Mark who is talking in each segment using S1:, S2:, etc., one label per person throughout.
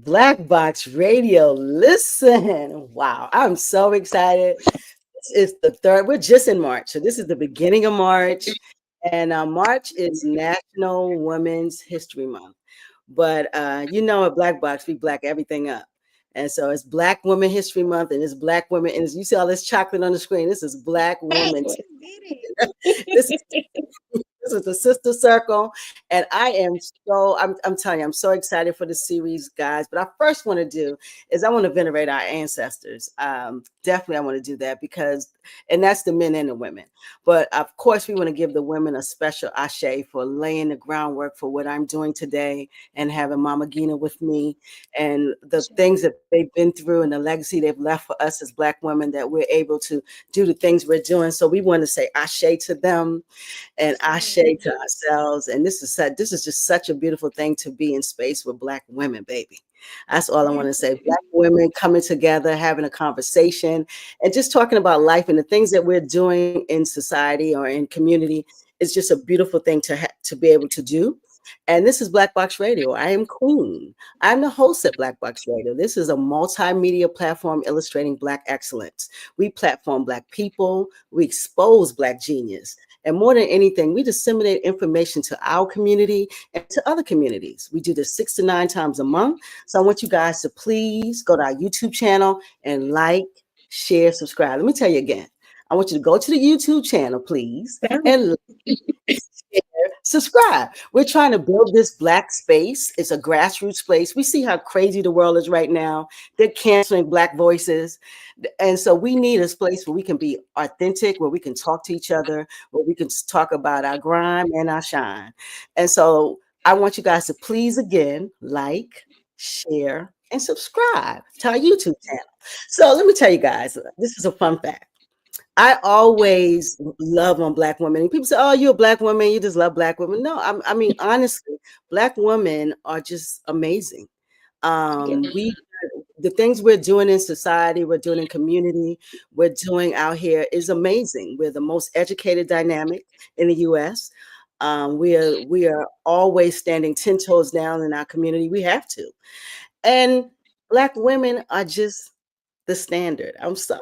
S1: Black Box Radio. Listen, wow, I'm so excited. This is the third, we're just in March. So this is the beginning of March. And March is National Women's History Month. But at Black Box, we black everything up. And so it's Black Women History Month and it's Black women. And you see all this chocolate on the screen. This is Black
S2: Hey,
S1: Woman.
S2: let's get
S1: This is
S2: it.
S1: this is the sister circle, and I'm telling you, I'm so excited for the series, guys. But I first want to do is I want to venerate our ancestors. Definitely, I want to do that and that's the men and the women. But of course, we want to give the women a special ashe for laying the groundwork for what I'm doing today and having Mama Ngina with me and the things that they've been through and the legacy they've left for us as Black women that we're able to do the things we're doing. So we want to say ashe to them and ashe to ourselves. And this is just such a beautiful thing to be in space with Black women, baby. That's all I want to say. Black women coming together, having a conversation, and just talking about life and the things that we're doing in society or in community. It's just a beautiful thing to be able to do. And this is Black Box Radio. I am Queen. I'm the host at Black Box Radio. This is a multimedia platform illustrating Black excellence. We platform Black people. We expose Black genius. And more than anything, we disseminate information to our community and to other communities. We do this 6 to 9 times a month. So I want you guys to please go to our YouTube channel and like, share, subscribe. Let me tell you again. I want you to go to the YouTube channel, please, and subscribe. We're trying to build this Black space. It's a grassroots place. We see how crazy the world is right now. They're canceling Black voices. And so we need a place where we can be authentic, where we can talk to each other, where we can talk about our grime and our shine. And so I want you guys to please again, like, share, and subscribe to our YouTube channel. So let me tell you guys, this is a fun fact. I always love on Black women. And people say, "Oh, you're a Black woman. You just love Black women." No, I mean, honestly, Black women are just amazing. We the things we're doing in society, we're doing in community, we're doing out here is amazing. We're the most educated dynamic in the U.S. We are always standing 10 toes down in our community. We have to, and Black women are just the standard. I'm sorry,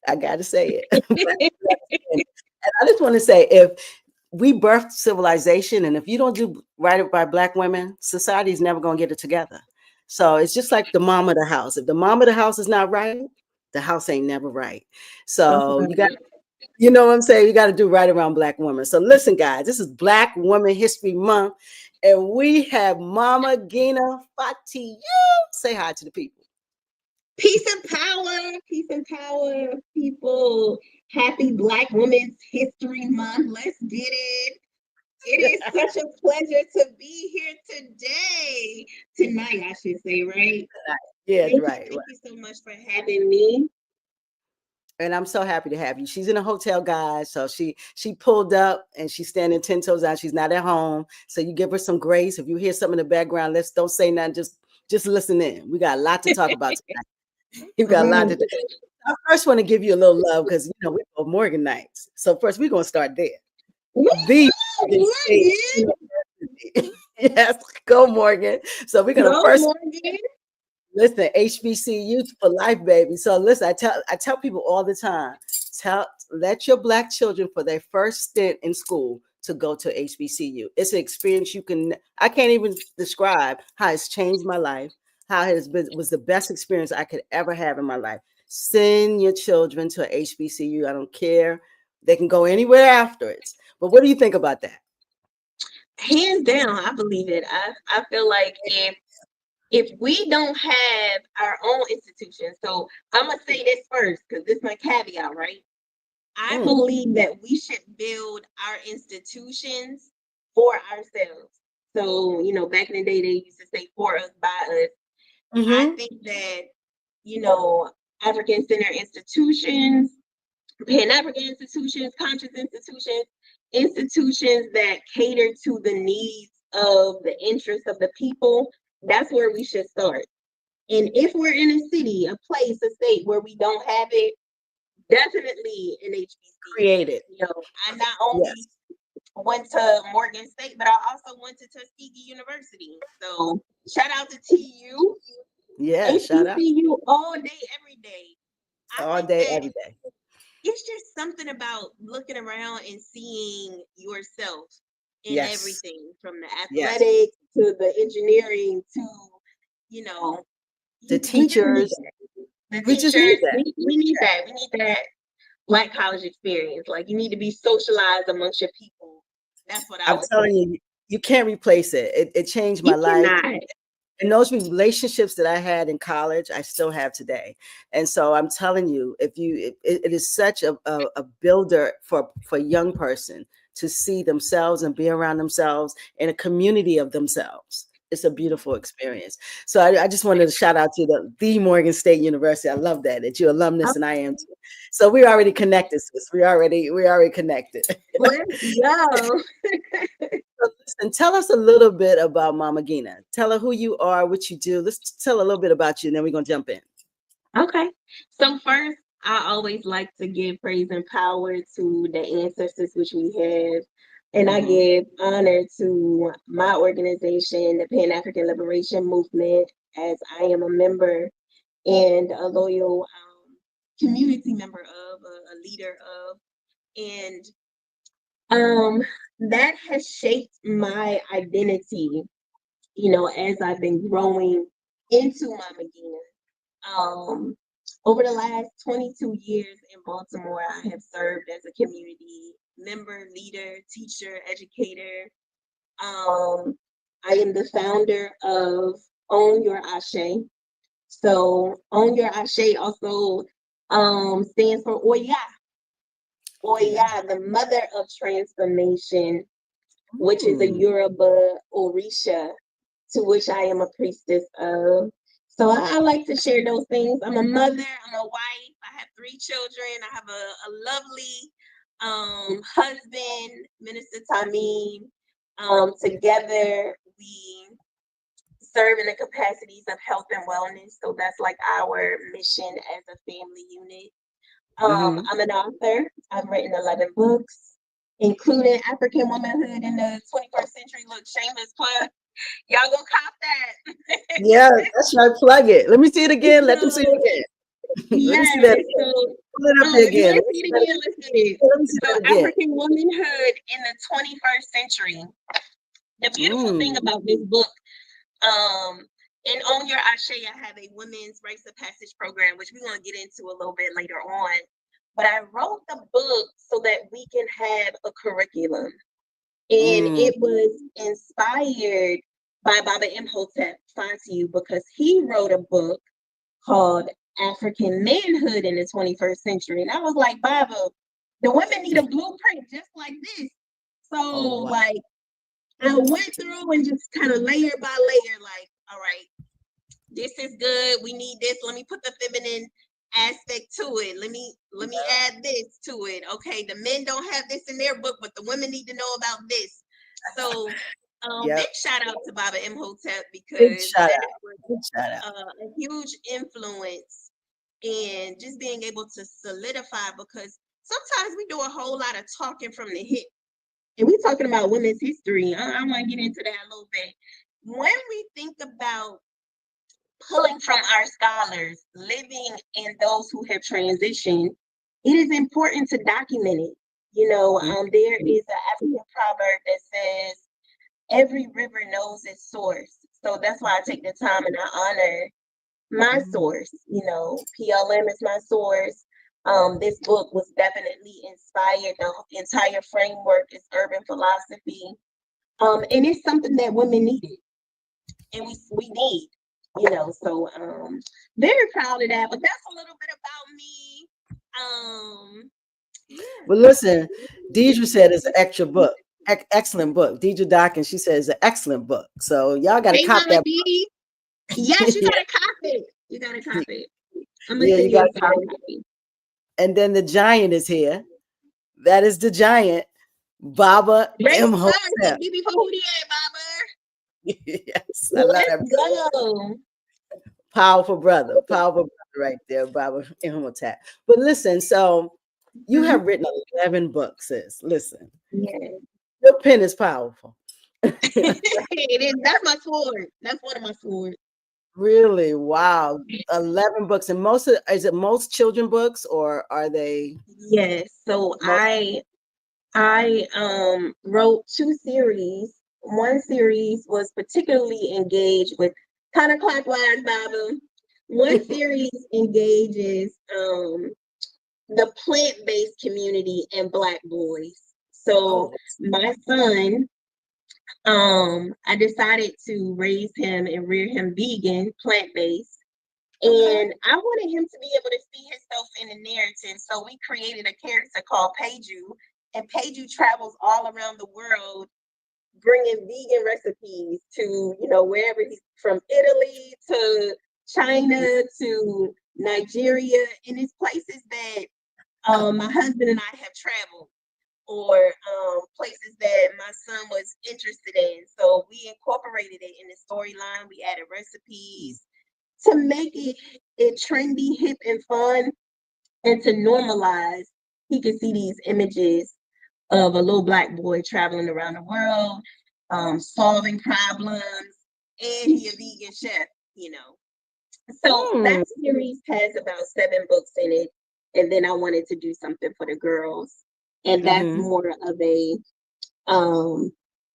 S1: I got to say it. And I just want to say, if we birthed civilization, and if you don't do right by Black women, society is never going to get it together. So it's just like the mom of the house. If the mom of the house is not right, the house ain't never right. So you know what I'm saying? You got to do right around Black women. So listen, guys, this is Black Women History Month, and we have Mama Ngina Fatiu. Say hi to the people.
S2: Peace and power, people. Happy Black Women's History Month. Let's get it. It is such a pleasure to be here tonight, I should say, right?
S1: Yeah,
S2: Thank
S1: right.
S2: you so much for having me.
S1: And I'm so happy to have you. She's in a hotel, guys. So she pulled up and she's standing 10 toes down. She's not at home. So you give her some grace. If you hear something in the background, don't say nothing. Just listen in. We got a lot to talk about tonight. You've got a lot to do. I first want to give you a little love because we're both Morgan Knights. So first we're gonna start there. The yes, go Morgan. So we're gonna first
S2: Morgan.
S1: Listen, HBCU for life, baby. So listen, I tell people all the time, let your Black children for their first stint in school to go to HBCU. It's an experience I can't even describe how it's changed my life, how it was the best experience I could ever have in my life. Send your children to a HBCU. I don't care. They can go anywhere afterwards. But what do you think about that?
S2: Hands down, I believe it. I feel like if we don't have our own institution, so I'm gonna say this first because this is my caveat, right? I believe that we should build our institutions for ourselves. So, back in the day, they used to say for us, by us. I think that, African centered institutions, Pan-African institutions, conscious institutions that cater to the needs of the interests of the people, that's where we should start. And if we're in a city, a place, a state where we don't have it, definitely an HBC.
S1: Created.
S2: I not only went to Morgan State, but I also went to Tuskegee University. So shout out to TU.
S1: Yeah, shout out.
S2: HBCU all day, every day. I
S1: All
S2: think
S1: day,
S2: that
S1: every day.
S2: it's just something about looking around and seeing yourself in
S1: Yes.
S2: everything from the
S1: Yes.
S2: athletics to the engineering to, you know,
S1: The
S2: we just need
S1: teachers,
S2: that. The
S1: we just need
S2: teachers,
S1: that.
S2: we need that. We need that Black college experience. Like you need to be socialized amongst your people. That's what I
S1: I'm
S2: would
S1: telling
S2: say.
S1: you, you can't replace it. It changed my
S2: You
S1: life.
S2: cannot.
S1: And those relationships that I had in college, I still have today. And so I'm telling you, if you, it is such a builder for a young person to see themselves and be around themselves in a community of themselves. It's a beautiful experience. So I just wanted to shout out to the Morgan State University. I love that you're alumnus and I am too. So we're already connected, sis. We already connected.
S2: Let's go.
S1: And tell us a little bit about Mama Ngina. Tell her who you are, what you do. Let's tell a little bit about you, and then we're gonna jump in.
S2: Okay. So first, I always like to give praise and power to the ancestors which we have. And I
S1: Mm-hmm.
S2: give honor to my organization, the Pan African Liberation Movement, as I am a member and a loyal community member of, a leader of. And that has shaped my identity, as I've been growing into Mama Ngina. Over the last 22 years in Baltimore, I have served as a community member, leader, teacher, educator. I am the founder of Own Your Ashe. So Own Your Ashe also stands for Oya.
S1: Yeah.
S2: Oya, the mother of transformation, which is a Yoruba Orisha, to which I am a priestess of. So I like to share those things. I'm a mother, I'm a wife, I have 3 children, I have a lovely husband, Minister Tamim. Together we serve in the capacities of health and wellness. So that's like our mission as a family unit.
S1: Mm-hmm.
S2: I'm an author. I've written 11 books, including African Womanhood in the 21st Century. Look, shameless plug. Y'all go cop that.
S1: Yeah, that's right. Plug it. Let me see it again. Let them see it
S2: So,
S1: again. Let me see that
S2: yes.
S1: again.
S2: So,
S1: Pull it up there
S2: if you
S1: again.
S2: want to see it again, let's get it.
S1: Let me see
S2: So,
S1: that again.
S2: African Womanhood in the 21st Century. The beautiful thing about this book, and On Your Ashe, I have a women's rites of passage program, which we're going to get into a little bit later on. But I wrote the book so that we can have a curriculum. And it was inspired by Baba Imhotep Fatiu because he wrote a book called African Manhood in the 21st Century. And I was like, Baba, the women need a blueprint just like this. So,
S1: wow.
S2: like, I went through and just kind of layer by layer, like, all right, this is good. We need this. Let me put the feminine aspect to it. Let me add this to it. Okay, the men don't have this in their book, but the women need to know about this. So big shout out to Baba Imhotep
S1: Big
S2: because
S1: shout
S2: that
S1: out.
S2: was
S1: Big shout out.
S2: a huge influence and just being able to solidify because sometimes we do a whole lot of talking from the hip. And we're talking about women's history. I want to get into that a little bit. When we think about pulling from our scholars, living in those who have transitioned, it is important to document it. There is an African proverb that says, every river knows its source. So that's why I take the time and I honor my source. PLM is my source. This book was definitely inspired. The entire framework is urban philosophy. And it's something that women needed and we need, so very proud of that. But that's a little bit about me. Yeah.
S1: Well, listen, Deidre said it's an extra book. Excellent book. Deidre Dawkins, she says it's an excellent book. So y'all got to
S2: Hey,
S1: cop
S2: Mama
S1: that
S2: D. Yes, you
S1: book.
S2: gotta copy it. You gotta copy it. I'm gonna
S1: Yeah,
S2: send
S1: you
S2: you
S1: got
S2: a
S1: to cop
S2: signed
S1: it.
S2: copy.
S1: And then the giant is here. That is the giant, Baba
S2: Race
S1: Imhotep.
S2: first. BB for who the at, Baba.
S1: Yes, I love that.
S2: Let's go.
S1: Powerful brother. Powerful brother right there, Baba Imhotep. But listen, so you have written 11 books, sis. Listen,
S2: Yeah.
S1: your pen is powerful.
S2: It is. That's my sword. That's one of my swords.
S1: Really? Wow. 11 books. And is it most children books or are they
S2: Yes. So
S1: most?
S2: I wrote two series. One series was particularly engaged with counterclockwise Bible. One series engages the plant-based community and Black boys. So
S1: Oh,
S2: my son, I decided to raise him and rear him vegan, plant-based.
S1: okay.
S2: And I wanted him to be able to see himself in the narrative. So we created a character called thrU. And thrU travels all around the world bringing vegan recipes to, wherever he's from, Italy to China to Nigeria. And it's places that my husband and I have traveled, or places that my son was interested in. So we incorporated it in the storyline. We added recipes to make it trendy, hip, and fun, and to normalize. He could see these images of a little Black boy traveling around the world, solving problems, and he a vegan chef, you know. So
S1: Hmm.
S2: that series has about 7 books in it. And then I wanted to do something for the girls. And that's
S1: Mm-hmm.
S2: more of a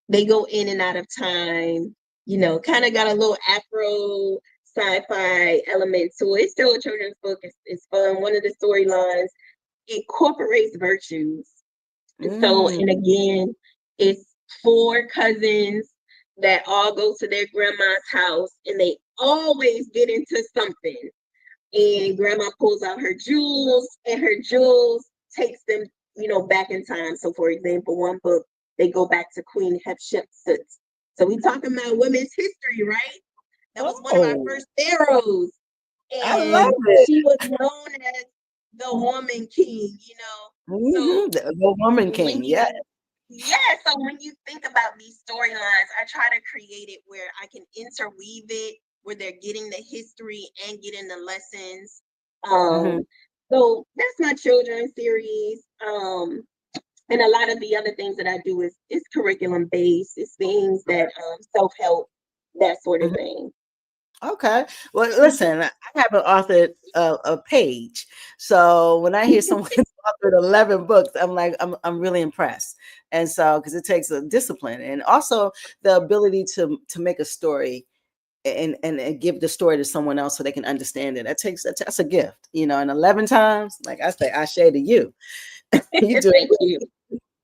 S2: they go in and out of time, kind of got a little Afro sci-fi element to it. It's still a children's book. It's fun. One of the storylines incorporates virtues. So,
S1: Mm.
S2: and again, it's 4 cousins that all go to their grandma's house and they always get into something. And grandma pulls out her jewels and her jewels takes them, back in time. So for example, one book, they go back to Queen Hatshepsut. So we talking about women's history, right? That was one of our
S1: Oh,
S2: first pharaohs.
S1: I love
S2: And
S1: it.
S2: she was known as the woman king.
S1: Mm-hmm.
S2: So
S1: The Woman
S2: when
S1: King. Yeah.
S2: you yeah, so when you think about these storylines, I try to create it where I can interweave it, where they're getting the history and getting the lessons.
S1: Mm-hmm.
S2: So that's my children's series. And a lot of the other things that I do is curriculum based. It's things that self-help, that sort of thing.
S1: Okay. Well, listen, I haven't authored a page. So when I hear someone authored 11 books, I'm like, I'm really impressed. And so, because it takes a discipline and also the ability to make a story and give the story to someone else so they can understand it. That's a gift, and 11 times, like I say, I share to you. You do
S2: Thank you.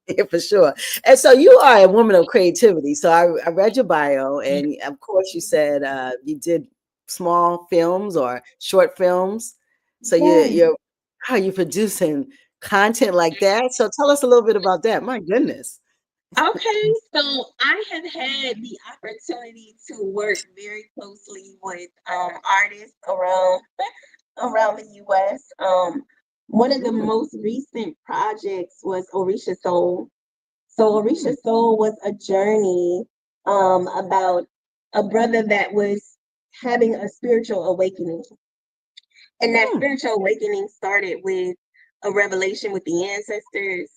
S1: it for sure. And so you are a woman of creativity. So I read your bio, and of course you said you did small films or short films. So
S2: Yes.
S1: you're how are you producing content like that? So tell us a little bit about that. My goodness.
S2: Okay, so I have had the opportunity to work very closely with artists around the U.S. One of the
S1: Mm,
S2: most recent projects was Orisha Soul. So
S1: mm,
S2: Orisha Soul was a journey about a brother that was having a spiritual awakening, and that
S1: mm.
S2: spiritual awakening started with a revelation with the ancestors,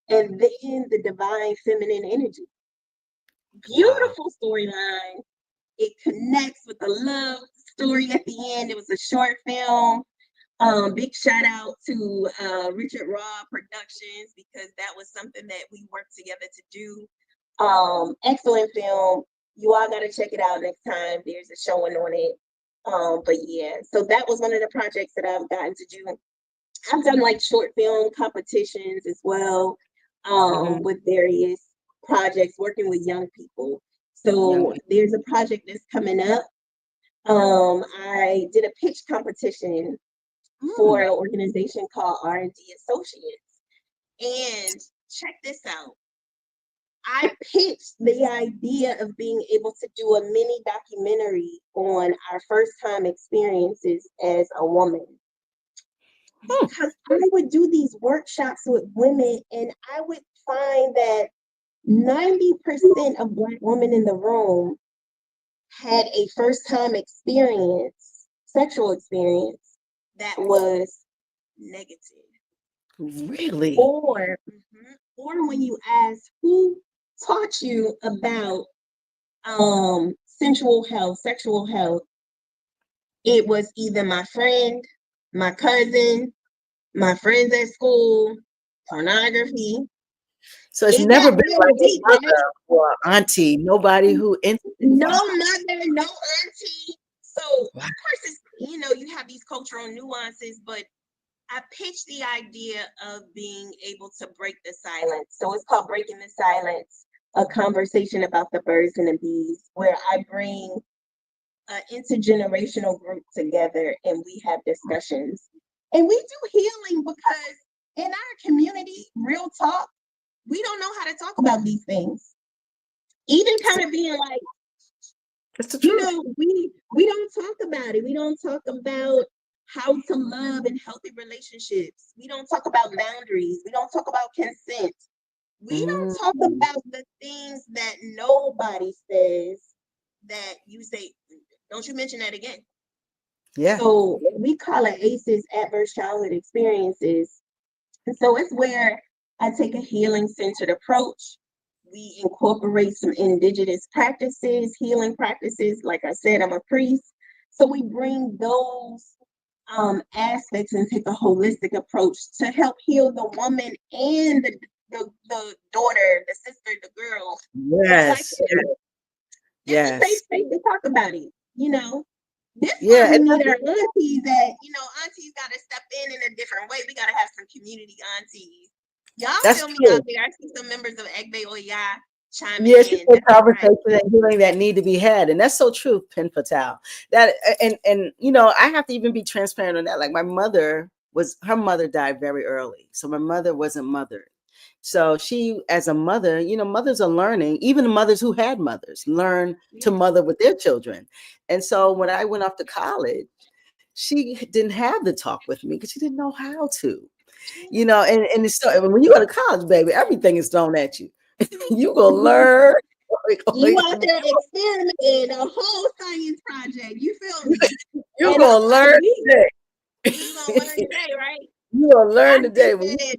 S2: and then the divine feminine energy.
S1: Wow.
S2: Beautiful storyline. It connects with the love story at the end. It was a short film. Big shout out to Richard Raw Productions because that was something that we worked together to do. Excellent film. You all got to check it out next time. There's a showing on it. But yeah, so that was one of the projects that I've gotten to do. I've done like short film competitions as well,
S1: Hmm.
S2: with various projects working with young people.
S1: Young
S2: So
S1: people.
S2: there's a project that's coming up. I did a pitch competition for
S1: Mm.
S2: an organization called R&D Associates. And check this out. I pitched the idea of being able to do a mini documentary on our first time experiences as a woman,
S1: Hmm.
S2: because I would do these workshops with women and I would find that 90% of Black women in the room had a first time experience, sexual experience, that was negative.
S1: Really?
S2: Or when you ask who taught you about sensual health, sexual health, it was either my friend, my cousin, my friends at school, pornography.
S1: So it's
S2: It
S1: never
S2: got
S1: been
S2: real
S1: like a
S2: deep, right?
S1: mother or auntie, nobody who
S2: No
S1: wow.
S2: mother, no auntie. So
S1: Wow.
S2: of course it's, you have these cultural nuances, but I pitched the idea of being able to break the silence. So it's called Breaking the Silence, a conversation about the birds and the bees, where I bring an intergenerational group together and we have discussions. And we do healing because in our community, real talk, we don't know how to talk about these things. Even kind of being like,
S1: It's the truth.
S2: we don't talk about it. We don't talk about how to love in healthy relationships. We don't talk about boundaries. We don't talk about consent. We don't talk about the things that nobody says that you say, don't you mention that again.
S1: Yeah.
S2: So we call it ACEs, adverse childhood experiences. And so it's where I take a healing centered approach. We incorporate some indigenous practices, healing practices. Like I said, I'm a priest. So we bring those aspects and take a holistic approach to help heal the woman and the daughter, the sister, the girl.
S1: Yes.
S2: It's a safe
S1: Yes.
S2: space to talk about it, This why
S1: Yeah.
S2: we
S1: And
S2: need our aunties that, aunties got to step in a different way. We got to have some community aunties. Y'all
S1: that's
S2: feel me
S1: true.
S2: out there. I see some members of BWHM chiming
S1: Yeah, she
S2: in.
S1: said
S2: That's right.
S1: conversation and healing that need to be had, and that's so true, Pen Patel. That and I have to even be transparent on that. Like her mother died very early, so my mother wasn't mothered. So she, as a mother, mothers are learning. Even the mothers who had mothers learn to mother with their children. And so when I went off to college, she didn't have the talk with me because she didn't know how to. And it's so when you go to college, baby, everything is thrown at you. You gonna learn.
S2: You out there experimenting a whole science project. You feel me?
S1: You're
S2: And I'm
S1: gonna
S2: like,
S1: learn today.
S2: you gonna learn today, right?
S1: You're gonna learn
S2: I
S1: today.
S2: think that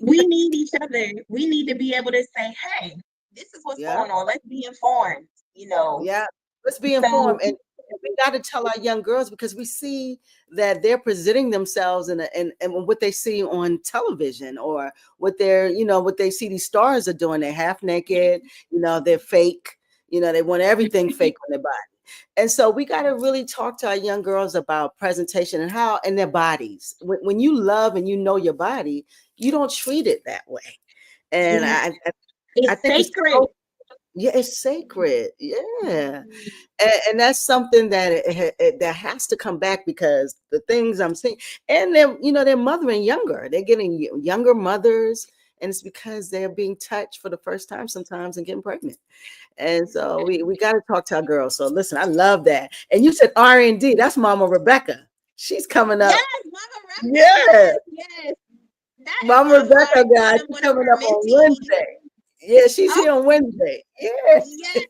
S2: we need each other. We need to be able to say, hey, this is what's
S1: Yeah,
S2: going on. Let's be informed,
S1: yeah. Let's be informed,
S2: So
S1: and we got to tell our young girls because we see that they're presenting themselves and what they see on television or what what they see these stars are doing. They're half naked, they're fake. They want everything fake on their body. And so we got to really talk to our young girls about presentation and how in their bodies. When you love and you know your body, you don't treat it that way. And I
S2: it's
S1: think it's
S2: sacred.
S1: so, yeah, it's sacred. Yeah. And that's something that that has to come back because the things I'm seeing, and they're mothering younger. They're getting younger mothers, and it's because they're being touched for the first time sometimes and getting pregnant. And so we got to talk to our girls. So listen, I love that. And you said R&D. That's Mama Rebecca. She's coming
S2: Yes,
S1: up.
S2: Mama
S1: Yeah,
S2: Rebecca. Yes. That is
S1: Mama Rebecca, guys, she's
S2: one of
S1: coming
S2: her
S1: up on
S2: mentees.
S1: Wednesday. Yeah, she's
S2: Oh,
S1: here on Wednesday. Yes,
S2: yes.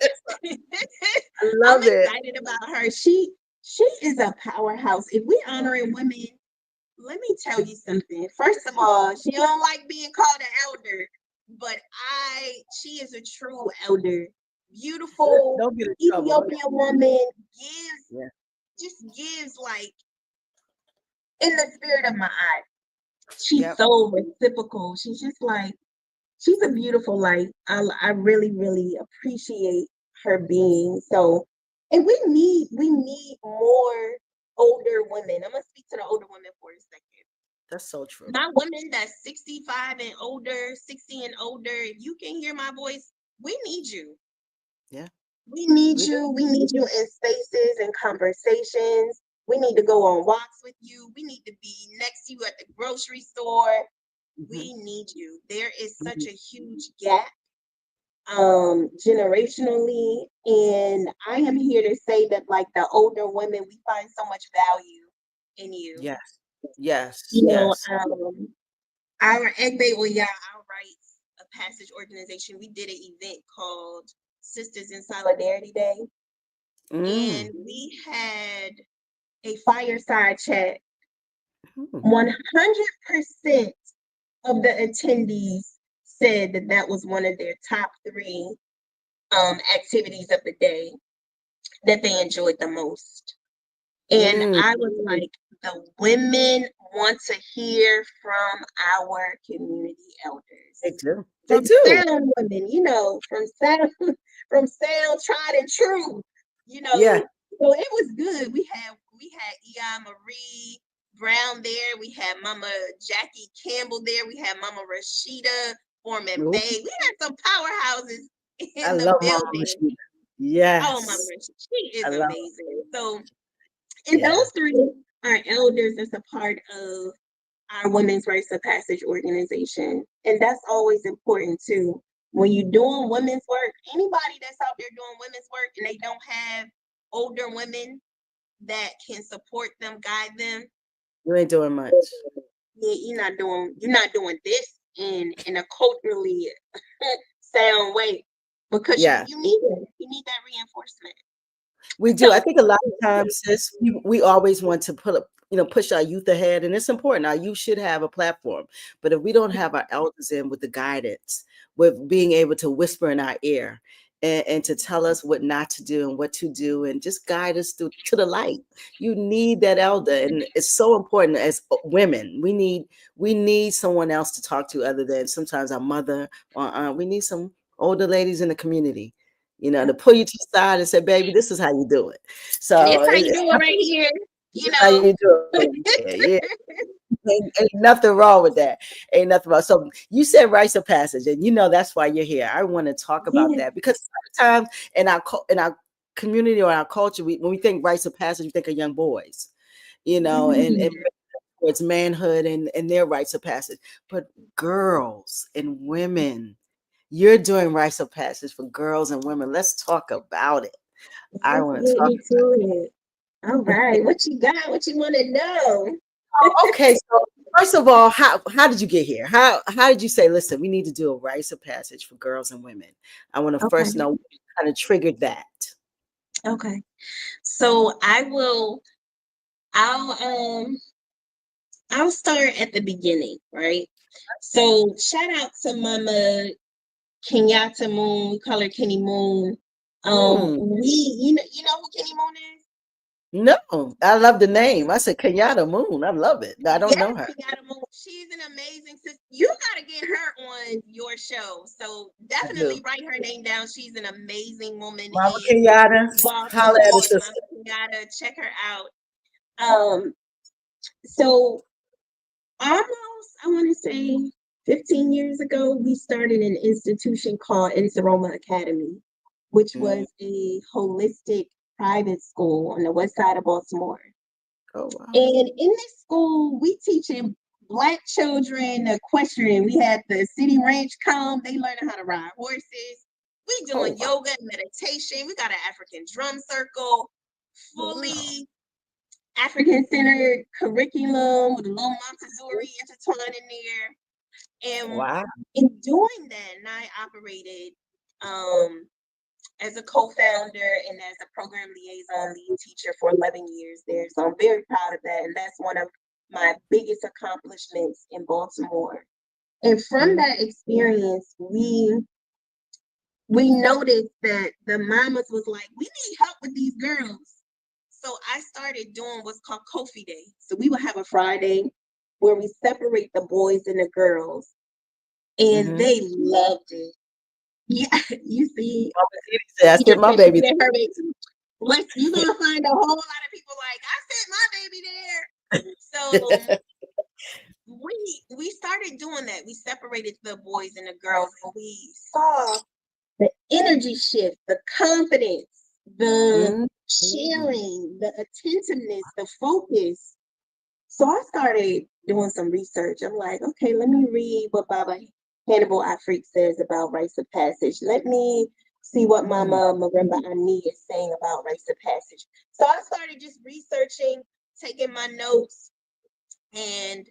S1: I
S2: I'm
S1: love it.
S2: excited about her. She is a powerhouse. If we honoring women, let me tell you something. First of all, she don't like being called an elder, but she is a true elder. Beautiful
S1: Don't get in trouble.
S2: Ethiopian woman
S1: Yeah.
S2: gives like in the spirit of my eye. She's
S1: Yep.
S2: so reciprocal. She's just like, she's a beautiful light. I really, really appreciate her being. So, and we need more older women. I'm gonna speak to the older women for a second.
S1: That's so true.
S2: My women that's 65 and older, 60 and older, if you can hear my voice, we need you.
S1: Yeah.
S2: We need you. We need you in spaces and conversations. We need to go on walks with you. We need to be next to you at the grocery store. We need you. There is such a huge gap generationally, and I am here to say that like the older women, we find so much value in you.
S1: Yes. Yes.
S2: You know,
S1: Yes.
S2: our Egbe Oya, our rights, a passage organization, we did an event called Sisters in Solidarity Day, and we had a fireside chat. 100% of the attendees said that that was one of their top three activities of the day that they enjoyed the most. And
S1: Mm,
S2: I was like, the women want to hear from our community
S1: they
S2: elders,
S1: do. They
S2: from
S1: do.
S2: sound women, from sound, from sound tried and true,
S1: Yeah.
S2: So it was good. We had E.I. Marie Brown there. We had Mama Jackie Campbell there. We had Mama Rashida Foreman
S1: Ooh,
S2: Bay. We had some powerhouses
S1: I
S2: in the
S1: love Mama
S2: building.
S1: Rashida.
S2: Oh, Mama
S1: Yes.
S2: Rashida, she
S1: I
S2: is
S1: love
S2: amazing. So,
S1: it.
S2: and
S1: Yeah.
S2: those three are elders that's a part of our Women's Rites of Passage organization. And that's always important too. When you're doing women's work, anybody that's out there doing women's work and they don't have older women that can support them, guide them,
S1: You ain't doing much.
S2: you're not doing this in a culturally sound way because you,
S1: Yeah.
S2: you need it. You need that reinforcement.
S1: We do. I
S2: So
S1: think a lot of times, sis, we always want to push our youth ahead, and it's important. Our youth should have a platform, but if we don't have our elders in with the guidance, with being able to whisper in our ear and to tell us what not to do and what to do, and just guide us to the light, you need that elder, and it's so important. As women, we need someone else to talk to other than sometimes our mother or aunt. We need some older ladies in the community, to pull you to the side and say, baby, this is how you do it.
S2: and
S1: So
S2: it's how you do it right here,
S1: this is how you do it. Yeah. Ain't nothing wrong with that. Ain't nothing wrong. So you said rites of passage, and that's why you're here. I want to talk about
S2: Yeah.
S1: that because sometimes in our community or our culture, when we think rites of passage, we think of young boys, and it's manhood and their rites of passage. But girls and women, you're doing rites of passage for girls and women. Let's talk about it. I
S2: Let's
S1: want to
S2: get
S1: talk.
S2: into it. All right. What you got? What you want to know?
S1: Okay, so first of all, how did you get here? How did you say, listen, we need to do a rites of passage for girls and women? I want to
S2: Okay.
S1: first know what kind of triggered that.
S2: Okay. So I'll I'll start at the beginning, right? So shout out to Mama Kenyatta Moon. We call her Kenny Moon.
S1: Hmm.
S2: You know who Kenny Moon is?
S1: No, I love the name. I said Kenyatta Moon. I love it. I don't
S2: Yes,
S1: know her.
S2: Kenyatta Moon. She's an amazing sister. You gotta get her on your show. So
S1: I do.
S2: definitely write her name down. She's an amazing woman
S1: Mama
S2: in
S1: Kenyatta, holla at
S2: Baltimore.
S1: her sister.
S2: Mama Kenyatta, check her out. So almost, I want to say 15 years ago, we started an institution called Inseroma Academy, which
S1: Mm.
S2: was a holistic private school on the west side of Baltimore.
S1: Oh wow.
S2: And in this school, we teaching Black children equestrian. We had the city ranch come, they learning how to ride horses. We
S1: Oh
S2: doing
S1: wow.
S2: yoga and meditation. We got an African drum circle,
S1: Wow.
S2: fully African centered curriculum with a little Montessori intertwined in there. And
S1: Wow.
S2: in doing that, and I operated as a co-founder and as a program liaison lead teacher for 11 years there. So I'm very proud of that. And that's one of my biggest accomplishments in Baltimore. And from that experience, we noticed that the mamas was like, we need help with these girls. So I started doing what's called Kofi Day. So we would have a Friday where we separate the boys and the girls, and
S1: Mm-hmm.
S2: they loved it. Yeah, you see,
S1: I
S2: you
S1: said
S2: just
S1: my
S2: said she
S1: baby.
S2: did her baby. You're gonna find a whole lot of people like I sent my baby there. So we started doing that. We separated the boys and the girls, and we saw the energy shift, the confidence, the
S1: Mm-hmm.
S2: sharing, the attentiveness, the focus. So I started doing some research. I'm like, okay, let me read what Baba Hannibal Afrique says about rites of passage. Let me see what Mama Marimba Ani is saying about rites of passage. So I started just researching, taking my notes, and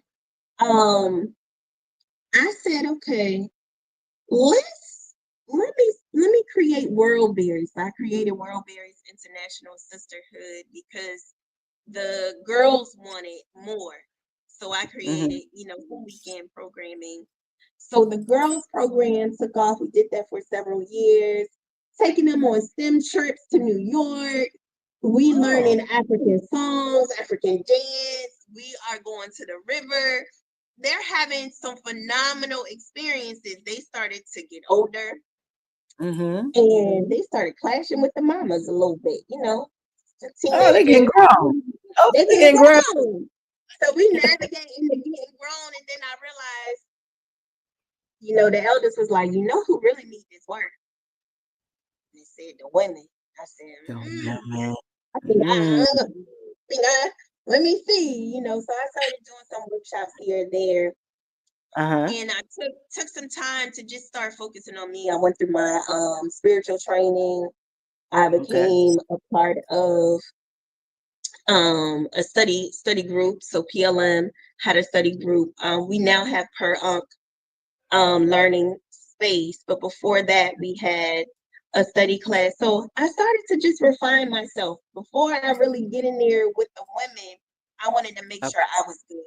S2: I said, okay, let me create World Berries. I created World Berries International Sisterhood because the girls wanted more. So I
S1: Mm-hmm.
S2: created, some weekend programming. So the girls program took off. We did that for several years, taking them on STEM trips to New York, We
S1: Oh.
S2: learning African songs, African dance. We are going to the river. They're having some phenomenal experiences. They started to get older, and they started clashing with the mamas a little bit, you know, the
S1: Oh, they're getting
S2: teenagers.
S1: grown. Oh,
S2: They
S1: they're
S2: getting
S1: getting grown.
S2: grown. So we navigate into getting grown, and then I realized, you know, the eldest was like, you know who really need this work? And they said the women. I said,
S1: Oh, yeah, man.
S2: I think let me see, you know. So I started doing some workshops here and there, and I took some time to just start focusing on me. I went through my spiritual training. I became a part of a study group. So PLM had a study group. We now have per learning space, but before that we had a study class. So I started to just refine myself. Before I really get in there with the women, I wanted to make sure I was good.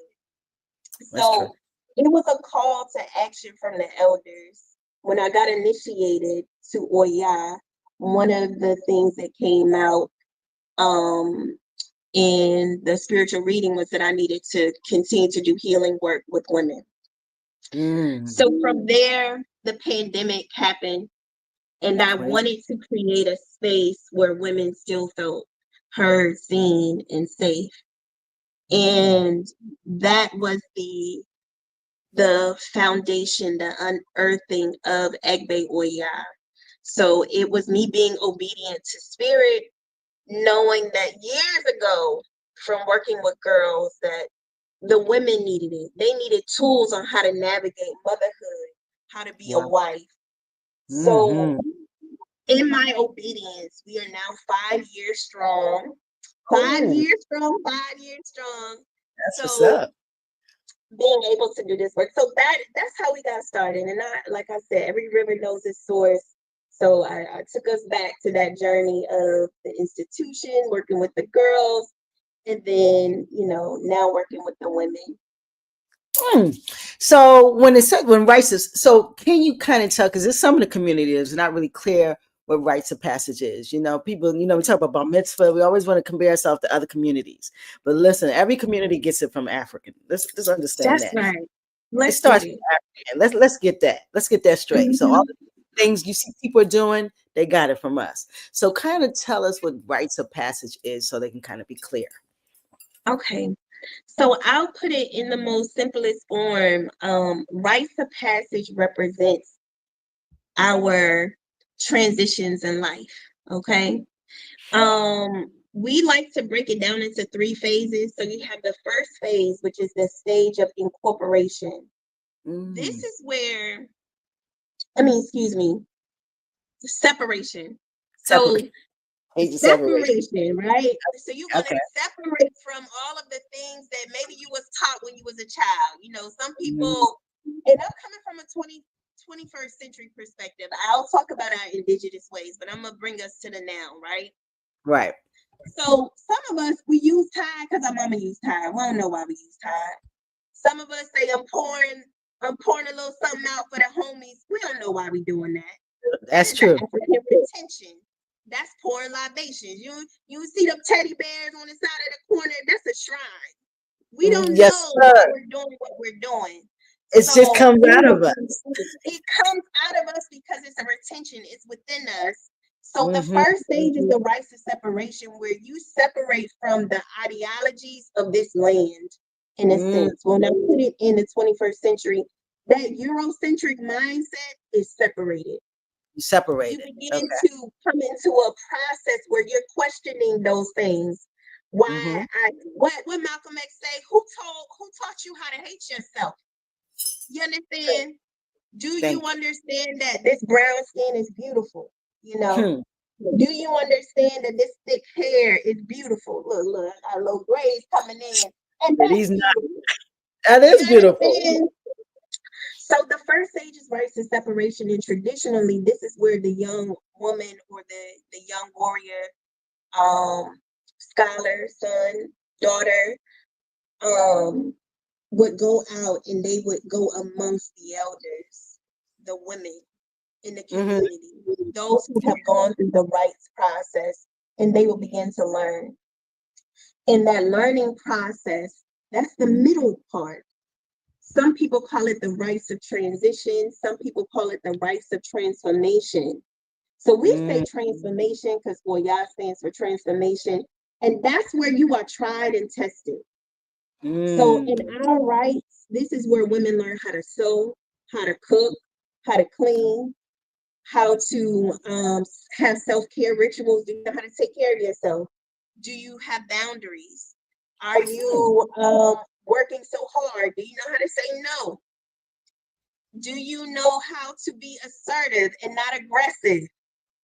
S2: So it was a call to action from the elders. When I got initiated to outCHEAH, one of the things that came out in the spiritual reading was that I needed to continue to do healing work with women. So from there, the pandemic happened, and I wanted to create a space where women still felt heard, seen, and safe. And that was the foundation, the unearthing of Egbe outCHEAH. So it was me being obedient to spirit, knowing that years ago from working with girls that the women needed it. They needed tools on how to navigate motherhood, how to be a wife. So in my obedience, we are now 5 years strong. 5 years strong, 5 years strong.
S1: That's what's
S2: So
S1: up.
S2: being able to do this work. So that's how we got started. And like I said, every river knows its source. So I took us back to that journey of the institution, working with the girls, and then, you know, now working with the women.
S1: So when rites is, so can you kind of tell, because there's some of the community is not really clear what rites of passage is. You know, people, you know, we talk about bar mitzvah, we always want to compare ourselves to other communities. But listen, every community gets it from African. Let's understand
S2: That's
S1: that.
S2: right.
S1: It starts from African. Let's get that. Let's get that straight. So all the things you see people are doing, they got it from us. So kind of tell us what rites of passage is so they can kind of be clear.
S2: Okay. So I'll put it in the most simplest form. Rites of passage represents our transitions in life. Okay. We like to break it down into 3 phases. So you have the first phase, which is the stage of incorporation. This is where, excuse me, separation. So separation, right? So you want to separate from all of the things that maybe you was taught when you was a child. You know, some people, and I'm coming from a 21st century perspective. I'll talk about our indigenous ways, but I'm gonna bring us to the now, right?
S1: Right.
S2: So some of us, we use Tide because our mama used Tide. We don't know why we use Tide. Some of us say I'm pouring a little something out for the homies. We don't know why we doing that.
S1: That's true.
S2: African retention. That's pouring libations. You see them teddy bears on the side of the corner. That's a shrine. We don't know why we're doing what we're doing.
S1: It just comes out of us.
S2: It comes out of us because it's a retention. It's within us. So the first stage is the rites of separation, where you separate from the ideologies of this land, in a sense. When I put it in the 21st century, that Eurocentric mindset is separated.
S1: Separated.
S2: You begin to come into a process where you're questioning those things. Why what Malcolm X say? Who taught you how to hate yourself? You understand? Do you understand that this brown skin is beautiful? You know, do you understand that this thick hair is beautiful? Look, I got little grays coming in. And that's beautiful.
S1: That is beautiful.
S2: So the first stage is rites of separation, and traditionally, this is where the young woman or the young warrior, scholar, son, daughter, would go out and they would go amongst the elders, the women in the community, those who have gone through the rites process, and they will begin to learn. In that learning process, that's the middle part. Some people call it the rites of transition. Some people call it the rites of transformation. So we say transformation because y'all stands for transformation. And that's where you are tried and tested. So in our rites, this is where women learn how to sew, how to cook, how to clean, how to have self-care rituals. Do you know how to take care of yourself? Do you have boundaries? Are you working so hard? Do you know how to say no? Do you know how to be assertive and not aggressive?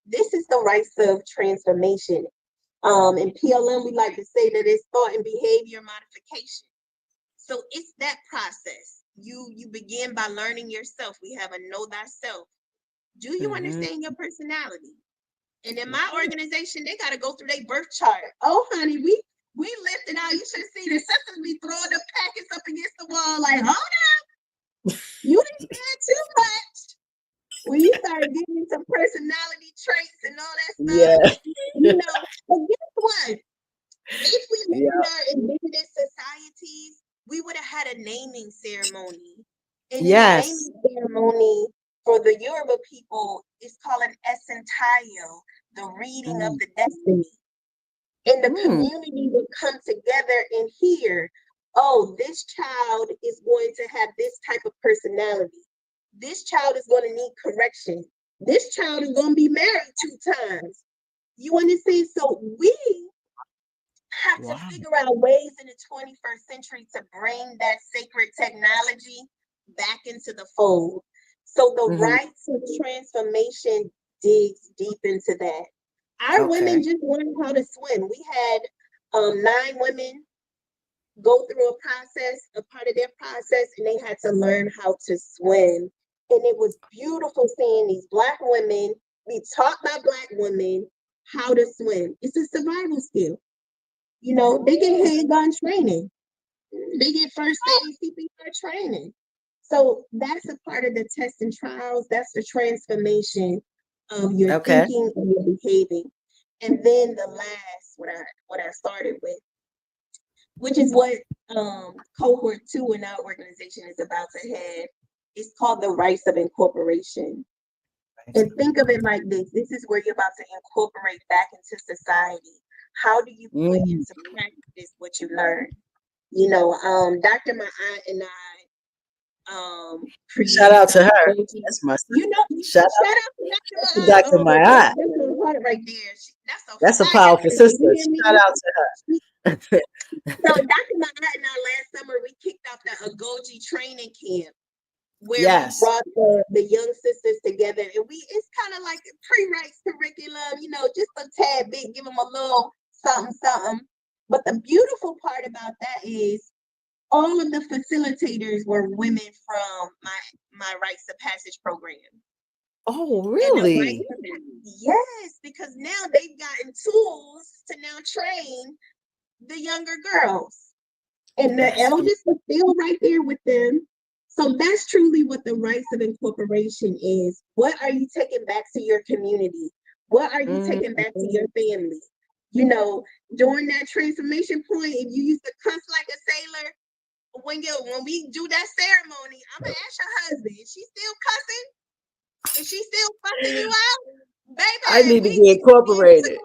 S2: This is the rites of transformation. In PLM, we like to say that it's thought and behavior modification. So it's that process. You begin by learning yourself. We have a know thyself. Do you understand your personality? And in my organization, they got to go through their birth chart. Oh, honey, we lifted out. You should have seen the sisters be throwing the packets up against the wall. Like, hold up, you didn't say too much. When you start getting into personality traits and all that stuff, you know. But guess what? If we lived in our indigenous societies, we would have had a naming ceremony. And in the naming ceremony for the Yoruba people, it's called an esentayo, the reading of the destiny. And the community would come together and hear, oh, this child is going to have this type of personality. This child is going to need correction. This child is going to be married 2 times. You understand? So we have to figure out ways in the 21st century to bring that sacred technology back into the fold. So the rites of transformation digs deep into that. Our women just learned how to swim. We had 9 women go through a process, a part of their process, and they had to learn how to swim. And it was beautiful seeing these Black women be taught by Black women how to swim. It's a survival skill. You know, they get handgun training. They get first aid CPR training. So that's a part of the tests and trials. That's the transformation of your thinking and your behaving. And then the last, what I started with, which is what cohort 2 in our organization is about to have. It's called the rites of incorporation. And think of it like this. This is where you're about to incorporate back into society. How do you put into practice what you learned? You know, Dr. Ma'at and I created.
S1: Shout out to her. That's my sister.
S2: You know,
S1: shout out to Dr. Ma'at.
S2: Right there.
S1: That's a powerful sister. Shout out to her.
S2: So Dr. Ma'at and I last summer we kicked off the Agoji training camp, where we brought the young sisters together, and it's kind of like a pre-rites curriculum, you know, just a tad bit, give them a little something. But the beautiful part about that is all of the facilitators were women from my rites of passage program.
S1: Oh, really?
S2: Yes, because now they've gotten tools to now train the younger girls, and the eldest was still right there with them. So that's truly what the rites of incorporation is. What are you taking back to your community? What are you taking back to your family? You know, during that transformation point, if you used to cuss like a sailor, when we do that ceremony, I'm gonna ask your husband, is she still cussing? Is she still fucking you out? Baby,
S1: I need to be incorporated.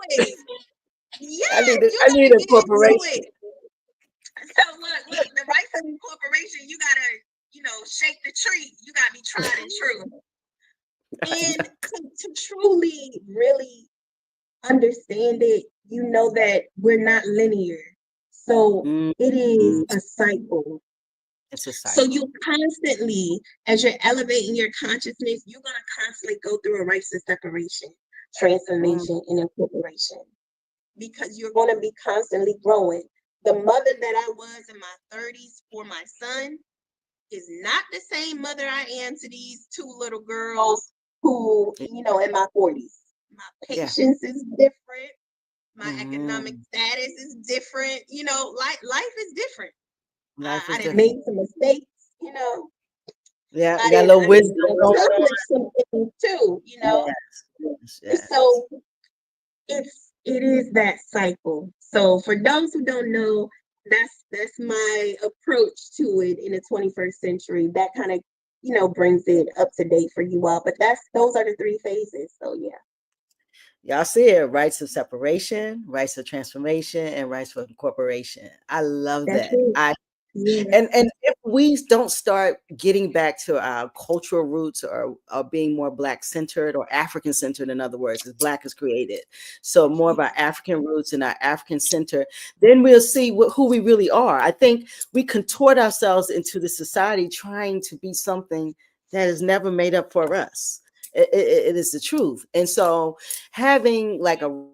S2: Yes,
S1: I need incorporation.
S2: So look, the rites of incorporation, you gotta, you know, shake the tree. You gotta be tried and true. And to truly, really understand it, you know that we're not linear. So it is a cycle.
S1: It's a cycle.
S2: So you constantly, as you're elevating your consciousness, you're gonna constantly go through a rites of separation, transformation, and incorporation. Because you're gonna be constantly growing. The mother that I was in my 30s for my son is not the same mother I am to these 2 little girls who, you know, in my 40s. My patience is different. My economic status is different. You know, life is different. I didn't make some mistakes, you know.
S1: Yeah, I got a little wisdom
S2: some things too, you know. Yes. So it is that cycle. So for those who don't know, that's my approach to it in the 21st century. That kind of, brings it up to date for you all. But those are the three phases. So yeah.
S1: Y'all see it, rites of separation, rites of transformation, and rites of incorporation. I love
S2: That's
S1: that.
S2: it. Yeah.
S1: And if we don't start getting back to our cultural roots, or being more Black centered or African centered, in other words, as Black is created, so more of our African roots and our African center, then we'll see who we really are. I think we contort ourselves into the society trying to be something that is never made up for us. It is the truth. And so having like a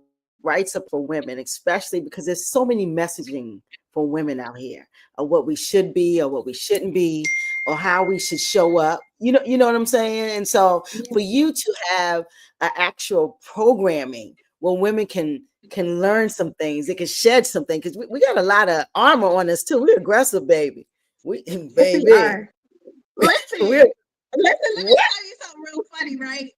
S1: rights up for women, especially because there's so many messaging for women out here of what we should be or what we shouldn't be, or how we should show up. You know what I'm saying? And so for you to have an actual programming where women can learn some things, they can shed something, because we got a lot of armor on us too. We're aggressive, baby.
S2: Yes, we
S1: Baby.
S2: are. Listen,
S1: We're
S2: let me
S1: what?
S2: tell you something real funny, right?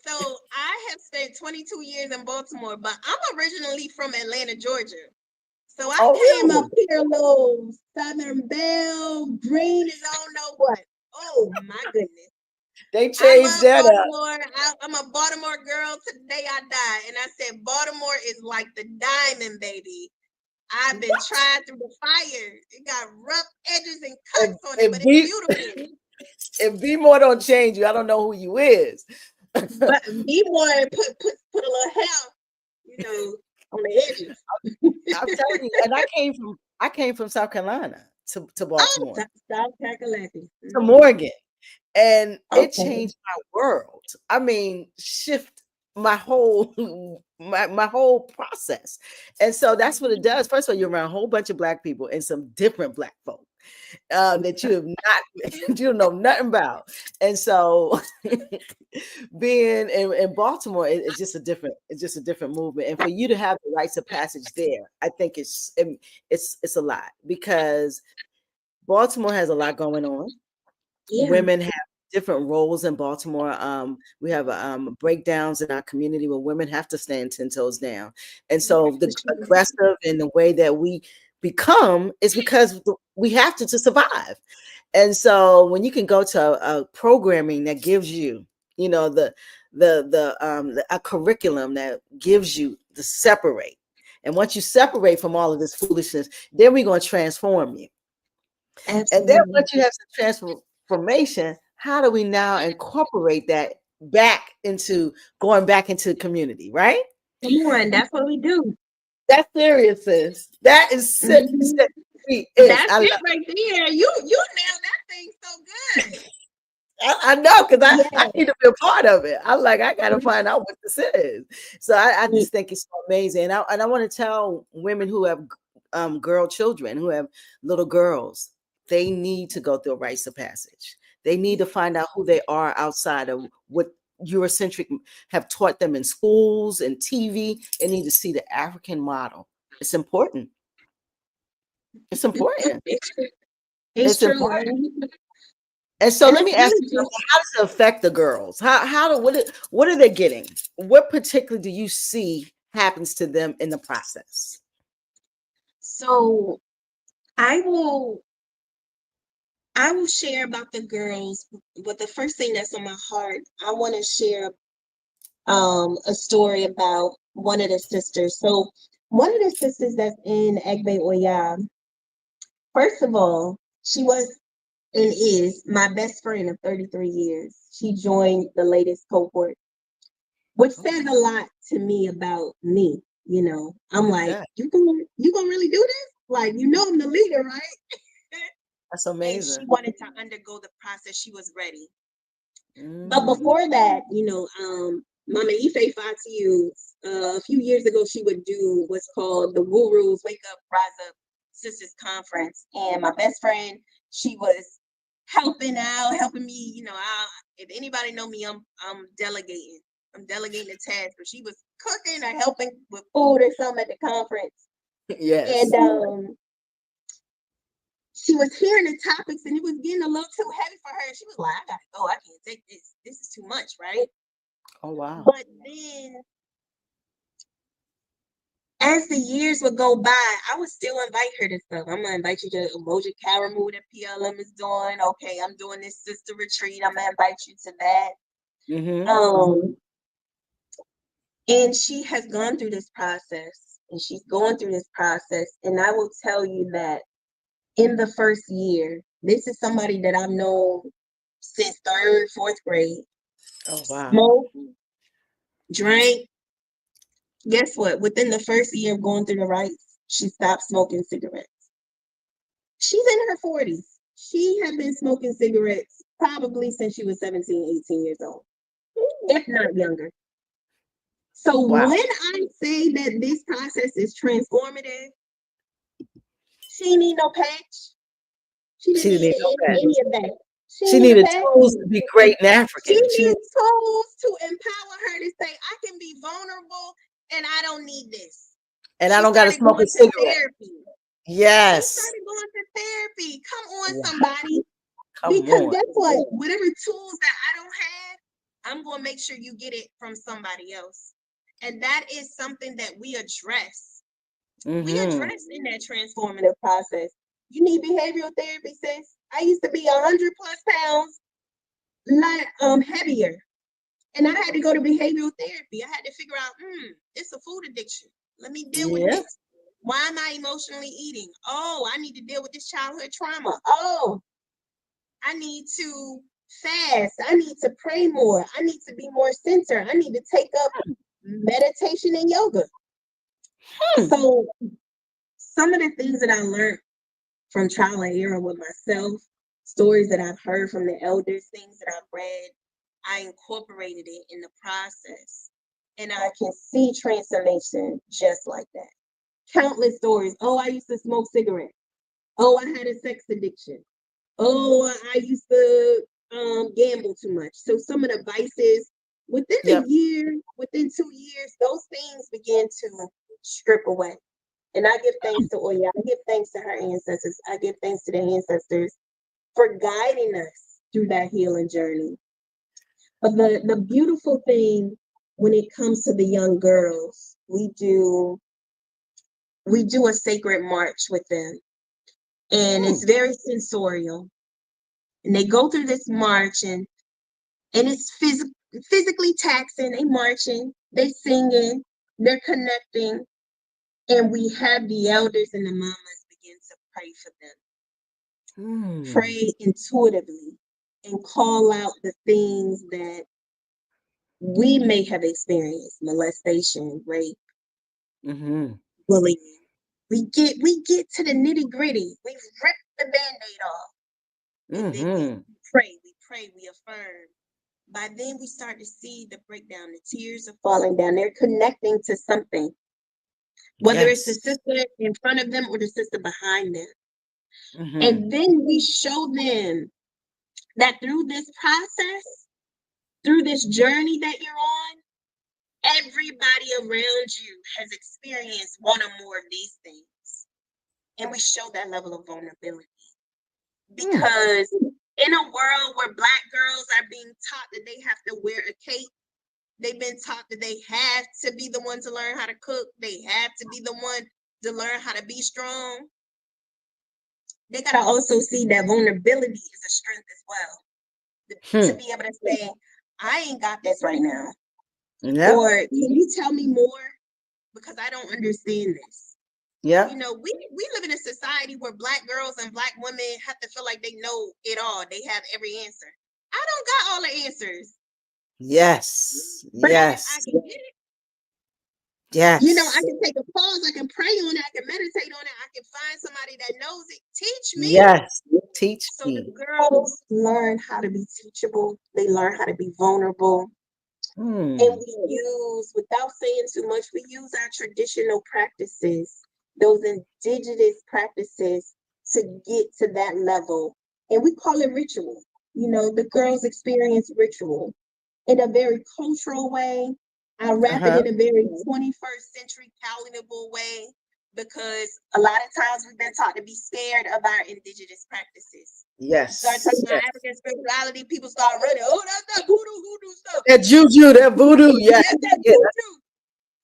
S2: So I have spent 22 years in Baltimore, but I'm originally from Atlanta, Georgia. So I
S1: Oh,
S2: came up
S1: really?
S2: here a little Southern Belle, green as I don't know what. Oh my goodness.
S1: They
S2: I
S1: changed
S2: love
S1: that up.
S2: Baltimore. I'm a Baltimore girl. Today I die. And I said, Baltimore is like the diamond, baby. I've been tried through the fire. It got rough edges and cuts on it,
S1: If
S2: but it's
S1: B
S2: beautiful.
S1: if B more don't change you, I don't know who you is.
S2: But be more put a little hair, on the edges.
S1: I'm telling you, and I came from South Carolina to
S2: Oh,
S1: Baltimore,
S2: South Carolina.
S1: to Morgan, and it
S2: Okay.
S1: changed my world. I mean, shift my whole my whole process. And so that's what it does. First of all, you're around a whole bunch of Black people and some different Black folk that you have not you don't know nothing about. And so being in Baltimore, it's just a different movement. And for you to have the rites of passage there, I think it's a lot, because Baltimore has a lot going on.
S2: Yeah.
S1: Women have different roles in Baltimore. We have breakdowns in our community where women have to stand 10 toes down. And so the aggressive and the way that we become is because we have to survive. And so when you can go to a programming that gives you, a curriculum that gives you the separate. And once you separate from all of this foolishness, then we're going to transform you. And then
S2: Absolutely.
S1: once you have some transformation, how do we now incorporate that back into going back into the community, right?
S2: Come on, that's what we do.
S1: That's serious, sis. That is sick.
S2: Mhm.
S1: It is.
S2: That's it right there. You nailed that thing so good.
S1: I know, because I
S2: Yeah.
S1: need to be a part of it. I'm like, I got to find out what this is. So I
S2: Yeah.
S1: just think it's so amazing. And I want to tell women who have girl children, who have little girls, they need to go through a rites of passage. They need to find out who they are outside of what Eurocentric have taught them in schools and TV. They need to see the African model. It's important. It's important.
S2: It's
S1: It's
S2: true.
S1: important. And so
S2: And
S1: let
S2: it's
S1: me ask
S2: really
S1: you
S2: just
S1: something. How does it affect the girls? What are they getting? What particularly do you see happens to them in the process?
S2: so I will share about the girls, but the first thing that's on my heart, I want to share a story about one of the sisters. So one of the sisters that's in BWHM, first of all, she was and is my best friend of 33 years. She joined the latest cohort, which says a lot to me about me. I'm like,
S1: Yeah,
S2: you gonna really do this? Like, I'm the leader, right?
S1: that's
S2: And she
S1: amazing.
S2: wanted to undergo the process. She was ready. But
S1: Mm.
S2: before that, Mama Ngina Fatiu, a few years ago, she would do what's called the Woo Rules Wake Up, Rise Up Sisters Conference. And my best friend, she was helping me. If anybody know me, I'm delegating. I'm delegating the task, but she was cooking or helping with food or something at the conference.
S1: Yes.
S2: And she was hearing the topics and it was getting a little too heavy for her. And she was like, I gotta go. I can't take this. This is too much, right?
S1: Oh wow.
S2: But then as the years would go by, I would still invite her to stuff. I'm gonna invite you to Emoji Caramoo that PLM is doing. Okay, I'm doing this sister retreat. I'm gonna invite you to that. And she has gone through this process, and she's going through this process. And I will tell you that in the first year, this is somebody that I've known since 3rd, 4th grade.
S1: Oh, wow.
S2: Smoked, drank. Guess what? Within the first year of going through the rites, she stopped smoking cigarettes. She's in her 40s. She had been smoking cigarettes probably since she was 17, 18 years old, if not younger. So
S1: Wow.
S2: when I say that this process is transformative, she didn't need no patch. She didn't need any of that.
S1: She needed tools to be great in African.
S2: She needed tools to empower her to say, I can be vulnerable and I don't need this.
S1: And I don't got to smoke a cigarette.
S2: Therapy.
S1: Yes.
S2: She started going to therapy. Come on, somebody.
S1: Because
S2: guess what? Whatever tools that I don't have, I'm going to make sure you get it from somebody else. And that is something that we address. We address in that transformative process. You need behavioral therapy, sis. I used to be 100+ pounds heavier. And I had to go to behavioral therapy. I had to figure out, it's a food addiction. Let me deal with this. Why am I emotionally eating? Oh, I need to deal with this childhood trauma. Oh, I need to fast. I need to pray more. I need to be more centered. I need to take up meditation and yoga. So some of the things that I learned from trial and error with myself, stories that I've heard from the elders, things that I've read, I incorporated it in the process. And I can see transformation just like that. Countless stories. Oh, I used to smoke cigarettes. Oh, I had a sex addiction. Oh, I used to gamble too much. So some of the vices within a year, within 2 years, those things began to strip away. And I give thanks to Oya. I give thanks to her ancestors. I give thanks to the ancestors for guiding us through that healing journey. But the beautiful thing when it comes to the young girls, we do a sacred march with them. And it's very sensorial. And they go through this march and it's physically taxing. They marching, they singing, they're connecting. And we have the elders and the mamas begin to pray for them. Pray intuitively and call out the things that we may have experienced: molestation, rape, bullying. We get to the nitty-gritty. We rip the Band-Aid off. And then we pray, we affirm. By then we start to see the breakdown. The tears are falling down. They're connecting to something. Whether it's the sister in front of them or the sister behind them. And then we show them that through this process, through this journey that you're on, everybody around you has experienced one or more of these things. And we show that level of vulnerability. Because in a world where Black girls are being taught that they have to wear a cape, they've been taught that they have to be the one to learn how to cook, they have to be the one to learn how to be strong. They got to also see that vulnerability is a strength as well. To be able to say, I ain't got this right now. Or can you tell me more? Because I don't understand this. You know, we live in a society where Black girls and Black women have to feel like they know it all. They have every answer. I don't got all the answers. But I can get it. You know, I can take a pause. I can pray on it. I can meditate on it. I can find somebody that knows it. Teach me.
S1: Teach me.
S2: So the girls learn how to be teachable. They learn how to be vulnerable. And we use, without saying too much, we use our traditional practices, those indigenous practices, to get to that level. And we call it ritual. You know, the girls experience ritual in a very cultural way. I wrap it in a very 21st century palatable way, because a lot of times we've been taught to be scared of our indigenous practices. Start talking about African spirituality, people start running. Oh, that's that voodoo stuff.
S1: That juju, that voodoo,
S2: That's that voodoo.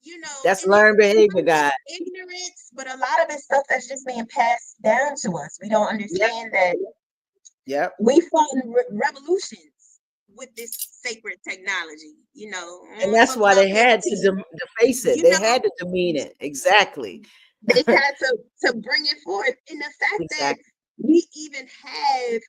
S2: You
S1: That's
S2: and
S1: learned behavior, guys.
S2: ignorance, but a lot of it's stuff that's just being passed down to us. We don't
S1: Yep.
S2: understand that
S1: Yep.
S2: we fought in revolutions with this sacred technology,
S1: And that's
S2: for
S1: why they
S2: clout and
S1: had to
S2: fame.
S1: face it.
S2: You
S1: They
S2: know,
S1: had to demean it. Exactly.
S2: they had to bring it forth. And the fact that
S1: Exactly.
S2: we even have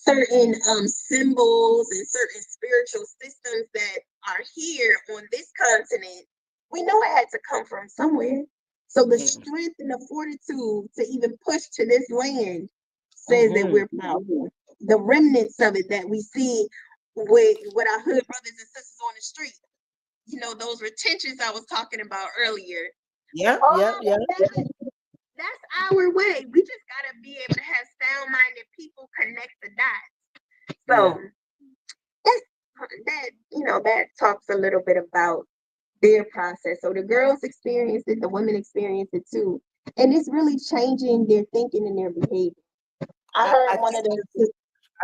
S2: certain symbols and certain spiritual systems that are here on this continent, we know it had to come from somewhere. So the strength and the fortitude to even push to this land says that we're powerful. The remnants of it that we see with our hood brothers and sisters on the street, those retentions I was talking about earlier.
S1: Yep. Yep. Yep.
S2: That's our way. We just gotta be able to have sound-minded people connect the dots. So that talks a little bit about their process. So the girls experience it, the women experience it too, and it's really changing their thinking and their behavior. I heard one of those.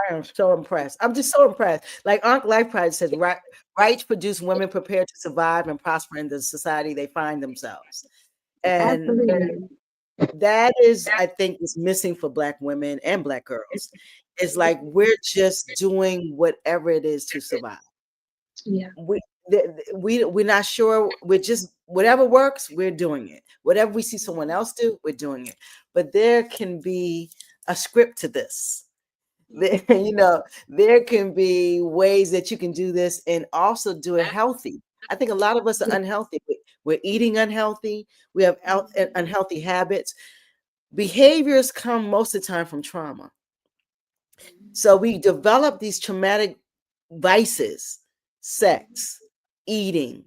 S1: I am so impressed. I'm just so impressed. Like Aunt Life Pride says, rights produce women prepared to survive and prosper in the society they find themselves. And
S2: Absolutely.
S1: that is, I think, is missing for Black women and Black girls. It's like we're just doing whatever it is to survive.
S2: Yeah.
S1: We're not sure. We're just whatever works, we're doing it. Whatever we see someone else do, we're doing it. But there can be a script to this. There can be ways that you can do this and also do it healthy. I think a lot of us are unhealthy. We're eating unhealthy. We have unhealthy habits. Behaviors come most of the time from trauma. So we develop these traumatic vices, sex, eating,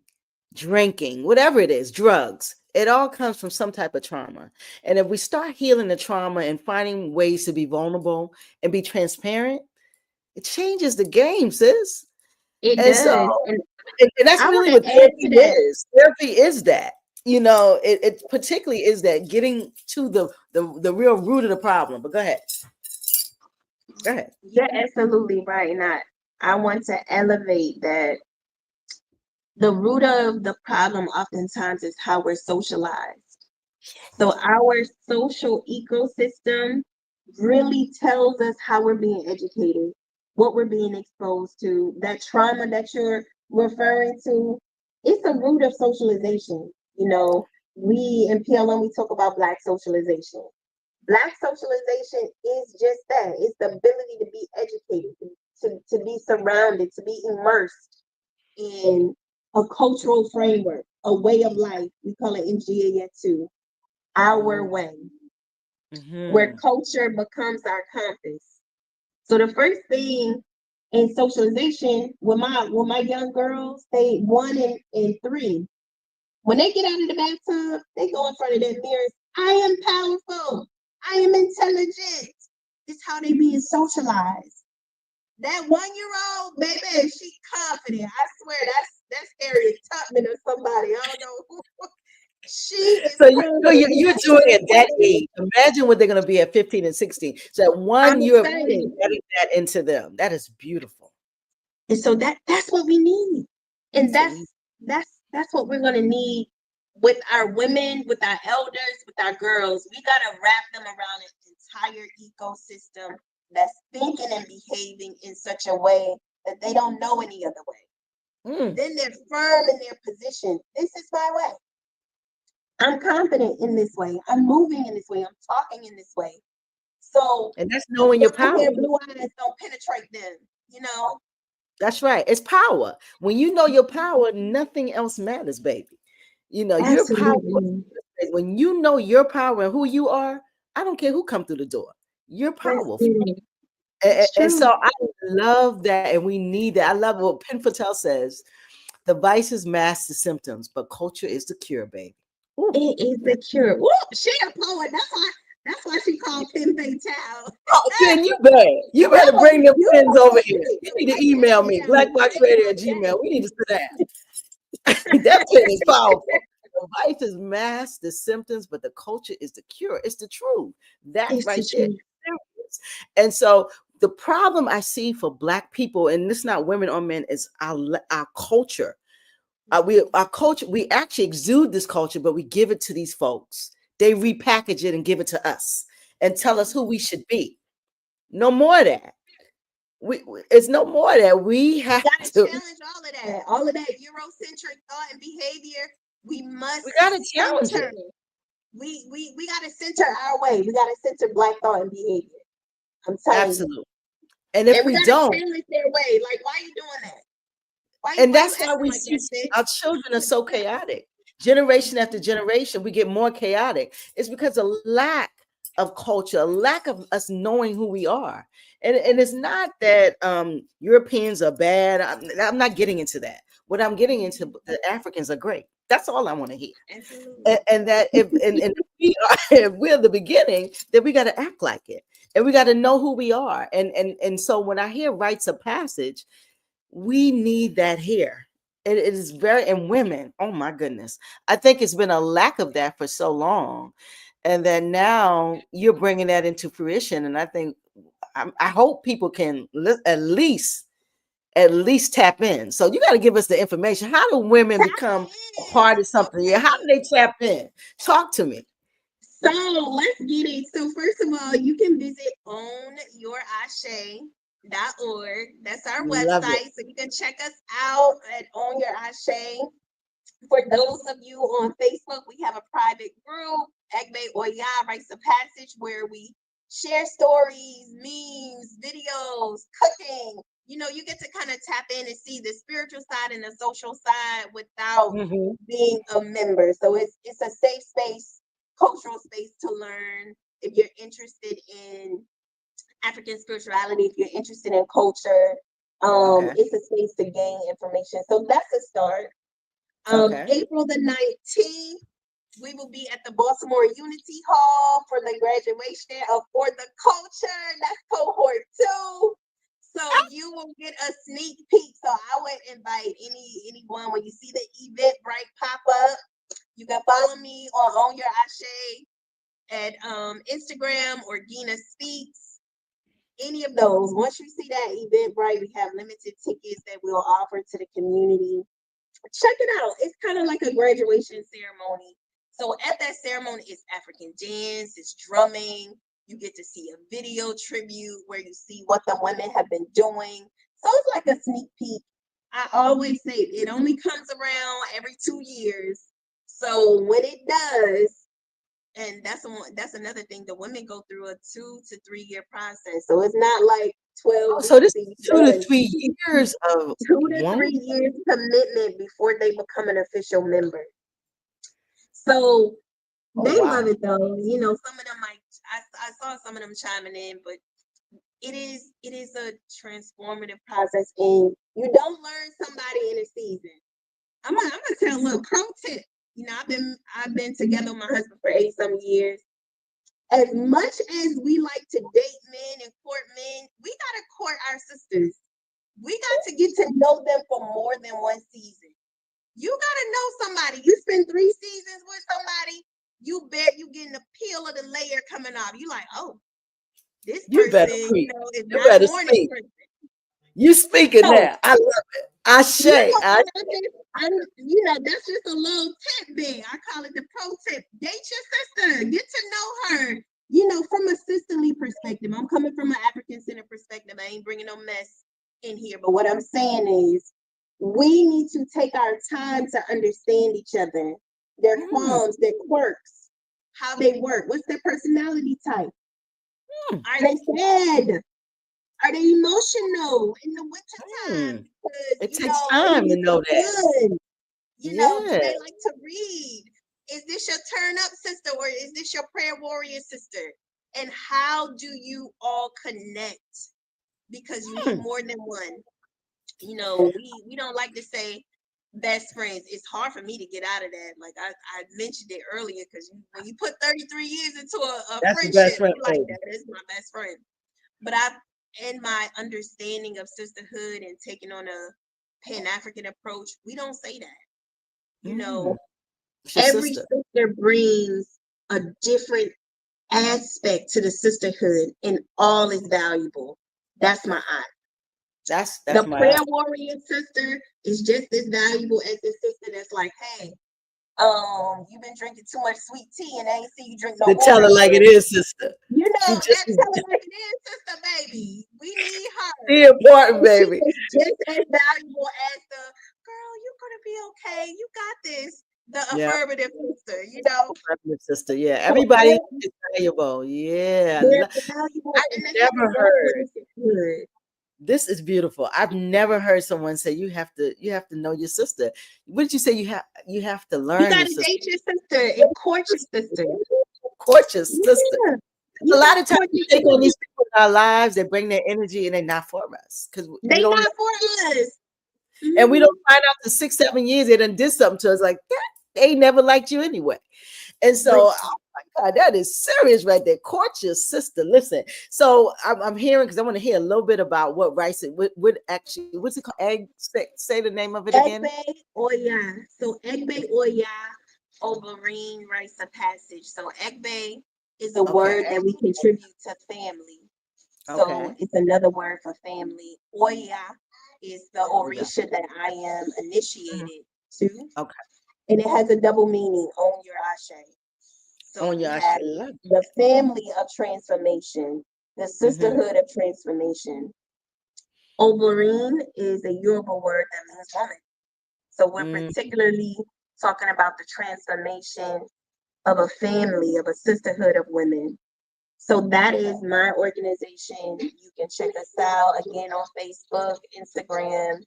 S1: drinking, whatever it is, drugs. It all comes from some type of trauma. And if we start healing the trauma and finding ways to be vulnerable and be transparent, it changes the game, sis.
S2: It
S1: And
S2: does.
S1: so,
S2: And
S1: and that's
S2: I want
S1: really
S2: to
S1: what
S2: add
S1: therapy
S2: to that.
S1: is. Therapy is that. It particularly is that getting to the real root of the problem. But go ahead. Go ahead.
S2: You're absolutely right. And I want to elevate that the root of the problem oftentimes is how we're socialized. So our social ecosystem really tells us how we're being educated, what we're being exposed to. That trauma that you're referring to, it's a root of socialization. We in PLM, we talk about Black socialization. Black socialization is just that. It's the ability to be educated, to be surrounded, to be immersed in a cultural framework, a way of life. We call it NGAF2, our way, where culture becomes our compass. So the first thing in socialization with my young girls, they 1 and 3, when they get out of the bathtub, they go in front of their mirrors. I am powerful. I am intelligent. It's how they being socialized. That 1-year-old baby, she confident. I swear that's Harriet Tubman or somebody. I don't know who. She is.
S1: So you're doing it at that age. Imagine what they're going to be at 15 and 16. So at 1, you're getting that into them. That is beautiful.
S2: And so that's what we need. And that's what we're going to need with our women, with our elders, with our girls. We got to wrap them around an entire ecosystem that's thinking and behaving in such a way that they don't know any other way. Then they're firm in their position. This is my way. I'm confident in this way. I'm moving in this way. I'm talking in this way. So,
S1: and that's knowing your power.
S2: Their blue eyes don't penetrate them.
S1: That's right. It's power. When you know your power, nothing else matters, baby. Your power. When you know your power and who you are, I don't care who come through the door. You're powerful. And so I love that, and we need that. I love what Penn Patel says: the vices mask the symptoms, but culture is the cure, baby.
S2: Ooh. It is the cure. Ooh, she a poet. That's why she called Penn Patel.
S1: Oh, Penn, you better bring them pens over here. You need to email me, blackboxradio@gmail. We need to sit down. That pen is powerful. The vices mask the symptoms, but the culture is the cure. It's the truth. That's right there. And so the problem I see for Black people, and this is not women or men, is our culture. Our culture, we actually exude this culture, but we give it to these folks. They repackage it and give it to us and tell us who we should be. No more of that. It's no more of that. We have
S2: gotta
S1: to.
S2: challenge all of that Eurocentric thought and behavior. We must
S1: We got to challenge
S2: center.
S1: it.
S2: We gotta center our way. We gotta center Black thought and behavior. I'm telling
S1: Absolutely.
S2: you.
S1: And if
S2: we
S1: we
S2: gotta
S1: don't,
S2: challenge their way. Like, why are you doing that?
S1: and
S2: Why you
S1: that's why
S2: acting
S1: we
S2: like
S1: see
S2: that, sis?
S1: our children are so chaotic. Generation after generation, we get more chaotic. It's because of lack of culture, a lack of us knowing who we are. And it's not that Europeans are bad. I'm not getting into that. What I'm getting into, the Africans are great. That's all I want to hear.
S2: Absolutely.
S1: And that if we are, if we're the beginning, then we got to act like it, and we got to know who we are. And so when I hear rites of passage, we need that here. It is very, and women, oh my goodness, I think it's been a lack of that for so long, and then now you're bringing that into fruition. And I think I hope people can at least tap in. So you got to give us the information. How do women become a part of something? Yeah, how do they tap in? Talk to me.
S2: So let's get it. So first of all, you can visit ownyourashe.org. That's our
S1: Love it.
S2: website. So you can check us out at Own Your Ashe. For those of you on Facebook, we have a private group, BWHM Rites of Passage, where we share stories, memes, videos, cooking. You get to kind of tap in and see the spiritual side and the social side without being a member. So it's a safe space, cultural space to learn. If you're interested in African spirituality, if you're interested in culture, it's a space to gain information. So that's a start. April the 19th, we will be at the Baltimore Unity Hall for the graduation of For the Culture. That's cohort 2. So you will get a sneak peek. So I would invite anyone, when you see the Eventbrite pop up, you can follow me on Your Ashe at Instagram or Gina Speaks. Any of those. Once you see that Eventbrite, we have limited tickets that we'll offer to the community. Check it out. It's kind of like a graduation ceremony. So at that ceremony, it's African dance, it's drumming. You get to see a video tribute where you see what the women have been doing. So it's like a sneak peek. I always say it only comes around every 2 years. So when it does, and that's another thing, the women go through a 2 to 3 year process. So it's not like 12
S1: so this
S2: weeks.
S1: 2 to 3 years of
S2: 2 to 3 years commitment before they become an official member. So they love it though. Some of them I saw some of them chiming in, but it is a transformative process, and you don't learn somebody in a season. I'm gonna tell a little pro tip. I've been together with my husband for 8-some years. As much as we like to date men and court men, we gotta court our sisters. We got to get to know them for more than one season. You gotta know somebody. You spend 3 seasons with somebody, you bet you getting a peel of the layer coming off. You like, oh, this person, is not born this person.
S1: You speaking now. I love it. Ashe.
S2: That's just a little tidbit. I call it the pro tip. Date your sister. Get to know her. From a sisterly perspective. I'm coming from an African-centered perspective. I ain't bringing no mess in here. But what I'm saying is, we need to take our time to understand each other, their qualms, their quirks, how they work. What's their personality type? Are they sad? Are they emotional in the wintertime?
S1: It takes time to know that.
S2: Do they like to read? Is this your turn up sister, or is this your prayer warrior sister? And how do you all connect? Because you need more than one. We don't like to say best friends. It's hard for me to get out of that. Like I mentioned it earlier, because when you put 33 years into a friendship, you like that. It's my best friend. But in my understanding of sisterhood and taking on a Pan-African approach, we don't say that. Every sister brings a different aspect to the sisterhood, and all is valuable. That's my eye.
S1: That's
S2: The
S1: my
S2: prayer warrior sister is just as valuable as the sister that's like, hey, you've been drinking too much sweet tea and I ain't see you drink no
S1: to tell her
S2: water.
S1: like it is, sister.
S2: You
S1: She
S2: know,
S1: just
S2: that tell her like it is, sister, baby. We need her.
S1: be important,
S2: She
S1: baby.
S2: is just as valuable as the girl. You're gonna be okay. You got this. The
S1: Yeah,
S2: affirmative sister. You know.
S1: sister. Yeah,
S2: So
S1: everybody is valuable. Yeah,
S2: they're valuable,
S1: I've
S2: and they have to
S1: never
S2: work for
S1: heard.
S2: the sisterhood.
S1: This is beautiful. I've never heard someone say you have to know your sister. What did you say? You have to
S2: You
S1: learn your
S2: gotta
S1: sister.
S2: date your sister and court your sister.
S1: Court your sister.
S2: Yeah.
S1: A
S2: You
S1: lot
S2: gotta
S1: of times
S2: court
S1: we
S2: your
S1: take on
S2: sister.
S1: these people in our lives, they bring their energy and they're not for us because we
S2: They
S1: don't know.
S2: not for us.
S1: And we
S2: Mhm.
S1: don't find out the 6, 7 years they done did something to us like that. They never liked you anyway. And so,
S2: But
S1: oh my God, that is serious right there. Court your sister. Listen. So I'm hearing because I want to hear a little bit about what rice it would actually. What's it called? Egg. Say the name of it again.
S2: Egbe Oya. So Egbe Oya Oberine rites of passage. So Egbe is a word that we contribute to family. So
S1: Okay.
S2: it's another word for family. Oya is the
S1: Yeah.
S2: Orisha that I am
S1: Mhm.
S2: initiated to.
S1: Okay.
S2: And it has a double meaning on your ashe. So
S1: On
S2: we
S1: your
S2: have
S1: love.
S2: the family of transformation, the
S1: Mm-hmm.
S2: sisterhood of transformation. Oberine is a Yoruba word that means woman. So we're
S1: Mm-hmm.
S2: particularly talking about the transformation of a family, of a sisterhood of women. So that is my organization. You can check us out again on Facebook, Instagram.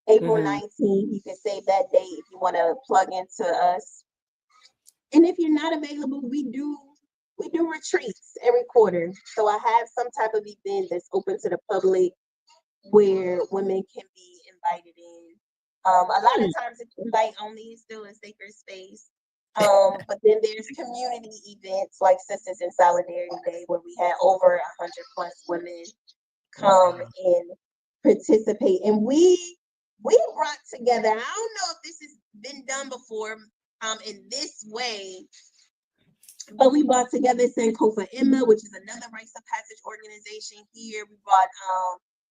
S2: April
S1: Mm-hmm.
S2: 19th, you can save that date if you want to plug into us. And if you're not available, we do retreats every quarter. So I have some type of event that's open to the public where women can be invited in. A lot of times it's invite only, it's still a sacred space. But then there's community events like Sisters in Solidarity Day, where we had over 100+ women come
S1: Wow.
S2: and participate. And we brought together, I don't know if this has been done before in this way, but we brought together Sankofa Emma, which is another rites of passage organization here. We brought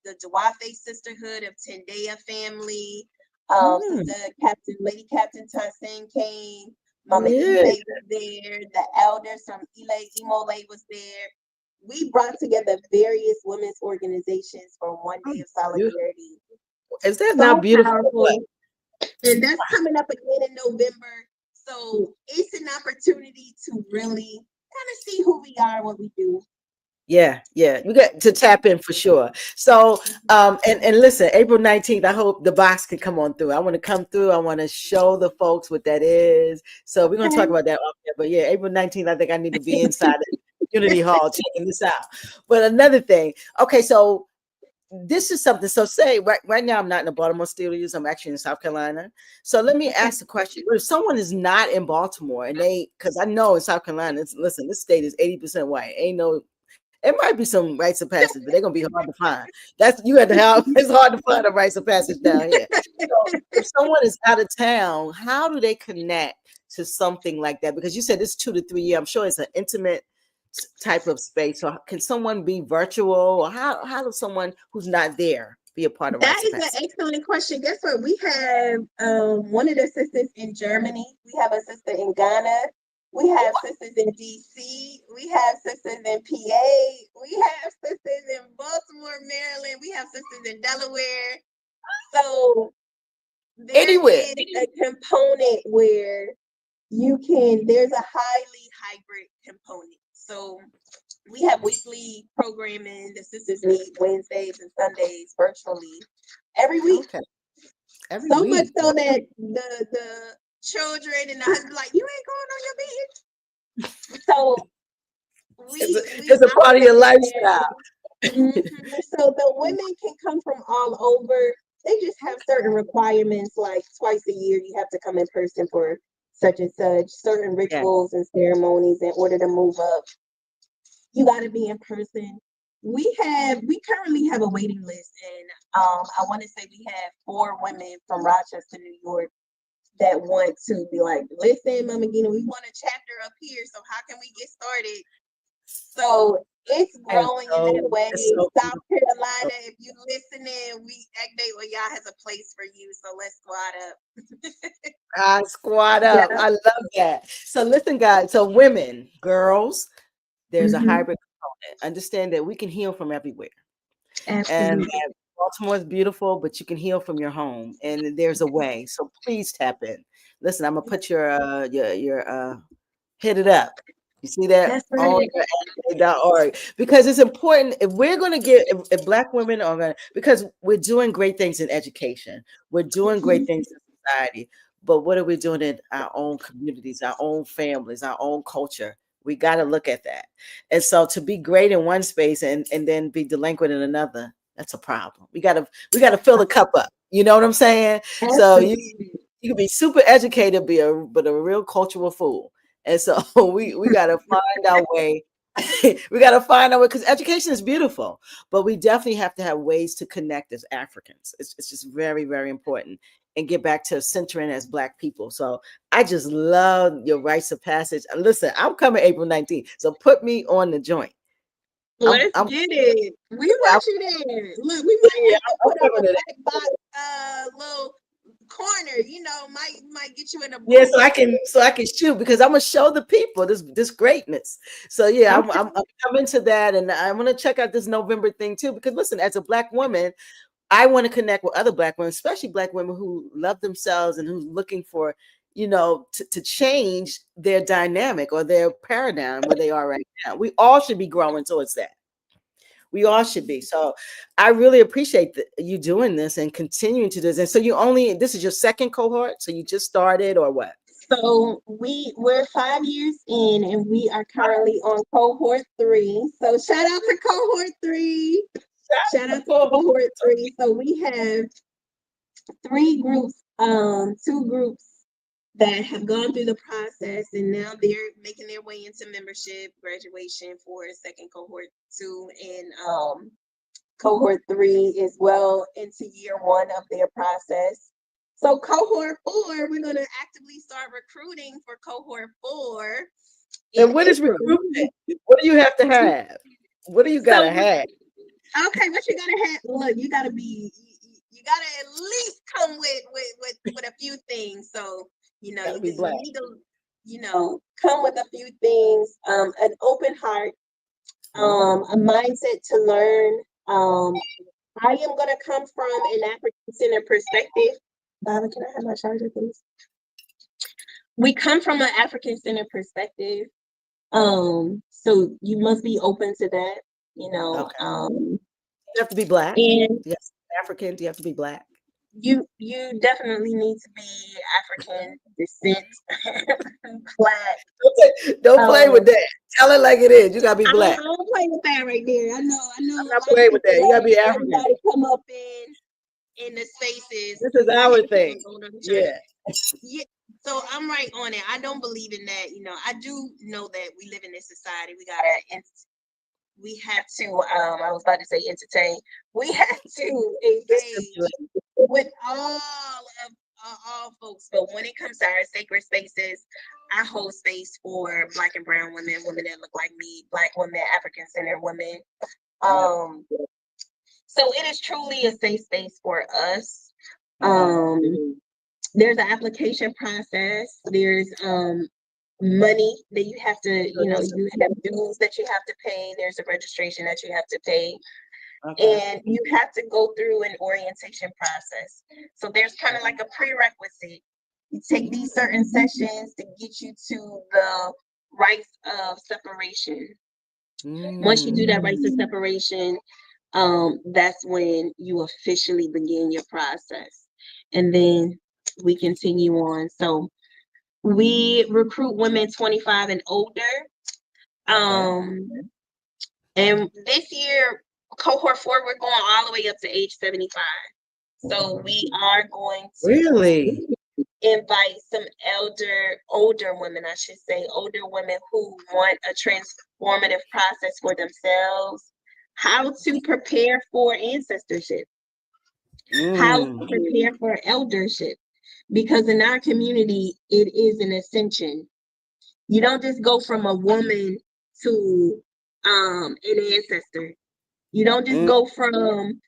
S2: the Dwafe Sisterhood of Tendaya family.
S1: Mm.
S2: Sister Captain, Lady Captain Tyson came. Mama
S1: Yeah.
S2: Ile was there. The elders from Ile Imole was there. We brought together various women's organizations for one day of solidarity.
S1: Is that not
S2: So
S1: beautiful?
S2: powerful. And that's coming up again in November. So it's an opportunity to really kind of see who we are, what we do.
S1: Yeah, yeah, you got to tap in for sure. So, and listen, April 19th, I hope the box can come on through. I want to come through. I want to show the folks what that is. So we're going to talk about that. But yeah, April 19th, I think I need to be inside the Unity Hall checking this out. But another thing, okay, so this is something. So say right now, I'm not in the Baltimore studios. I'm actually in South Carolina. So let me ask the question: if someone is not in Baltimore and because I know in South Carolina, listen, this state is 80% white. Ain't no. It might be some rites of passage, but they're gonna be hard to find. That's you have to have. It's hard to find a rites of passage down here. So if someone is out of town, how do they connect to something like that? Because you said it's 2 to 3 years. I'm sure it's an intimate type of space. So can someone be virtual, or how does someone who's not there be a part of
S2: That
S1: rites of
S2: is an
S1: passage?
S2: excellent question. Guess what? We have one of the sisters in Germany. We have a sister in Ghana. We have sisters in DC. We have sisters in PA. We have sisters in Baltimore, Maryland. We have sisters in Delaware. So there
S1: Anywhere.
S2: is a component where there's a highly hybrid component. So we have weekly programming. The sisters meet Wednesdays and Sundays virtually every week.
S1: Okay. Every
S2: So much
S1: week.
S2: so that the children and the husband like, you ain't going on your meeting. So we
S1: It's a part of
S2: operate
S1: your
S2: in that.
S1: lifestyle.
S2: So the women can come from all over. They just have certain requirements, like twice a year you have to come in person for such and such, certain
S1: Yeah.
S2: rituals and ceremonies in order to move up. You got to be in person. We currently have a waiting list, and I want to say we have 4 women from Rochester, New York, that want to be like, listen, Mama Ngina, we want a chapter up here. So how can we get started? So It's
S1: And
S2: growing in that
S1: so
S2: way.
S1: it's so
S2: South Carolina, if you listening, we Acme y'all has a place for you. So let's squad up.
S1: I squat up.
S2: Yeah.
S1: I love that. So listen, guys. So women, girls, there's a
S2: Hmm.
S1: hybrid component. Understand that we can heal from everywhere. And
S2: Absolutely.
S1: that Baltimore is beautiful, but you can heal from your home, and there's a way. So please tap in. Listen, I'm gonna put your hit it up. You see that
S2: That's
S1: on
S2: right.
S1: org, because it's important if we're going to get if Black women are going to, because we're doing great things in education, we're doing great
S2: Mhm.
S1: things in society, but what are we doing in our own communities, our own families, our own culture? We got to look at that. And so to be great in one space and then be delinquent in another, that's a problem. We got to fill the cup up. You know what I'm saying? So
S2: Absolutely.
S1: you can be super educated, but a real cultural fool. And so we got to find our way. We got to find our way, because education is beautiful, but we definitely have to have ways to connect as Africans. It's just very, very important, and get back to centering as Black people. So I just love your rites of passage. Listen, I'm coming April 19th, so put me on the joint.
S2: Let's
S1: I'm
S2: get it. We
S1: I'm,
S2: want you there. Look, we might
S1: yeah,
S2: have to
S1: I'm
S2: put up
S1: coming
S2: a
S1: to that.
S2: black box little corner, might get you in a
S1: Yeah,
S2: booth.
S1: so I can shoot, because I'm gonna show the people this greatness. So yeah,
S2: Okay.
S1: I'm coming to that, and I'm gonna check out this November thing too, because listen, as a Black woman, I want to connect with other Black women, especially Black women who love themselves and who's looking for, to change their dynamic or their paradigm where they are right now. We all should be growing towards that. We all should be. So I really appreciate you doing this and continuing to do this. And so this is your second cohort. So you just started, or what?
S2: So we're 5 years in, and we are currently on cohort 3. So shout out to cohort 3. Shout out to cohort 3. So we have 3 groups, 2 groups that have gone through the process, and now they're making their way into membership, graduation for second cohort 2, and cohort 3 is well into year 1 of their process. So cohort 4, we're going to actively start recruiting for cohort 4 in
S1: And what is
S2: April.
S1: recruitment? What do you have to have? What do you gotta
S2: So,
S1: have?
S2: okay, what you gotta have? Look, you gotta be, you gotta at least come with a few things. So,
S1: Gotta be Black.
S2: you need to, come with a few things. An open heart, a mindset to learn. I am gonna come from an African centered perspective. Baba, can I have my charger, please? We come from an African centered perspective. So you must be open to that,
S1: Okay. You have to be Black.
S2: and
S1: Yes. African. Do you have to be Black?
S2: you definitely need to be African descent, Black.
S1: Don't play with
S2: Um,
S1: that. Tell it like it is. You gotta be
S2: I
S1: Black.
S2: don't play with that right there. I know
S1: I'm
S2: a
S1: not
S2: lot of
S1: playing with
S2: people
S1: that. You gotta
S2: let
S1: be African.
S2: everybody come up in the spaces
S1: This is
S2: and
S1: our thing.
S2: go to church.
S1: Yeah.
S2: Yeah, so I'm right on it. I don't believe in that. I do know that we live in this society. We have to. I was about to say entertain. We have to engage with all folks. But when it comes to our sacred spaces, I hold space for Black and brown women, women that look like me, Black women, African centered women. Um, so it is truly a safe space for us. There's an application process. There's money that you have to, you have dues that you have to pay. There's a registration that you have to pay.
S1: Okay.
S2: And you have to go through an orientation process. So there's kind of like a prerequisite. You take these certain sessions to get you to the rites of separation. Once you do that rites of separation, that's when you officially begin your process. And then we continue on. So we recruit women 25 and older. Um, and this year, cohort 4, we're going all the way up to age 75. So we are going to
S1: Really?
S2: invite some older women, I should say, older women who want a transformative process for themselves, how to prepare for ancestorship, how to prepare for eldership. Because in our community, it is an ascension. You don't just go from a woman to an ancestor. You don't just go from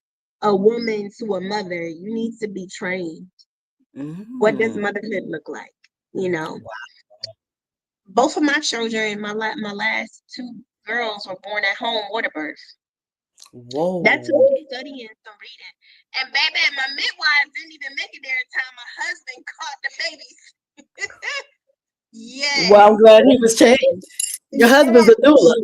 S2: a woman to a mother. You need to be trained. What does motherhood look like? You know, both of my children, my last two girls were born at home water birth.
S1: Whoa.
S2: That took me studying some reading. And baby, my midwives didn't even make it there in time. My husband caught the babies. Yeah.
S1: Well, I'm glad he was changed. Your husband's a doula.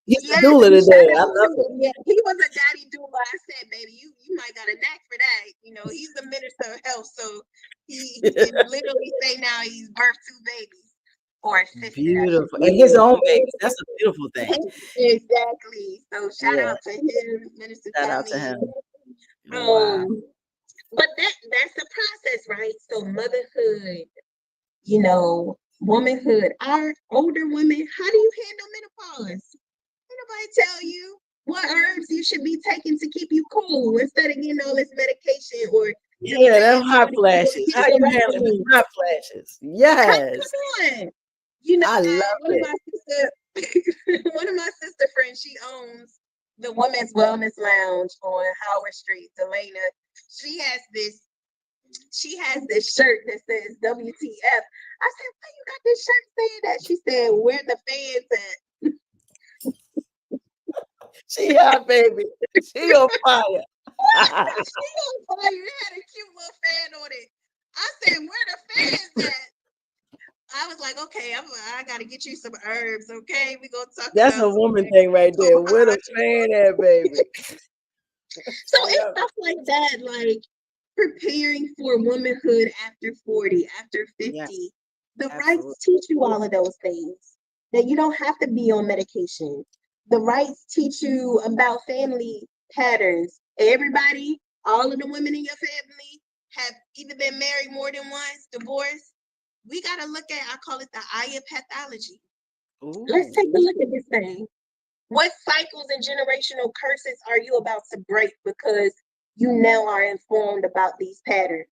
S1: He's a doula today. I love it.
S2: Yeah, he was a daddy doula. I said, baby, you might got a knack for that. You know, he's the minister of health, so he can literally say now he's birthed two babies. Or a sister.
S1: Beautiful. And his own babies. That's a beautiful thing.
S2: Exactly. So shout out to him, Minister
S1: Shout out to him. Wow.
S2: But that's the process, right? So motherhood, you know, womanhood. Our older women, how do you handle menopause? Nobody tell you what herbs you should be taking to keep you cool instead of getting all this medication or
S1: them hot flashes. How you handling the hot flashes? Yes.
S2: Come on. You know,
S1: I love
S2: it. One of my sister friends, she owns the Women's Wellness Lounge on Howard Street, Delana. She has this shirt that says WTF. I said, why you got this shirt saying that? She said, where the fans at?
S1: She hot, baby. She on fire.
S2: She on fire. It had a cute little fan on it. I said, where the fans at? I was like, okay, I got to get you some herbs, okay? We gonna talk.
S1: That's a woman thing right there. Where the fan at, baby?
S2: So it's stuff like that, like preparing for womanhood after 40, after 50. Yes, the rites teach you all of those things. That you don't have to be on medication. The rites teach you about family patterns. Everybody, all of the women in your family have either been married more than once, divorced. We got to look at, I call it the outCHEAH pathology. Ooh. Let's take a look at this thing. What cycles and generational curses are you about to break because you now are informed about these patterns?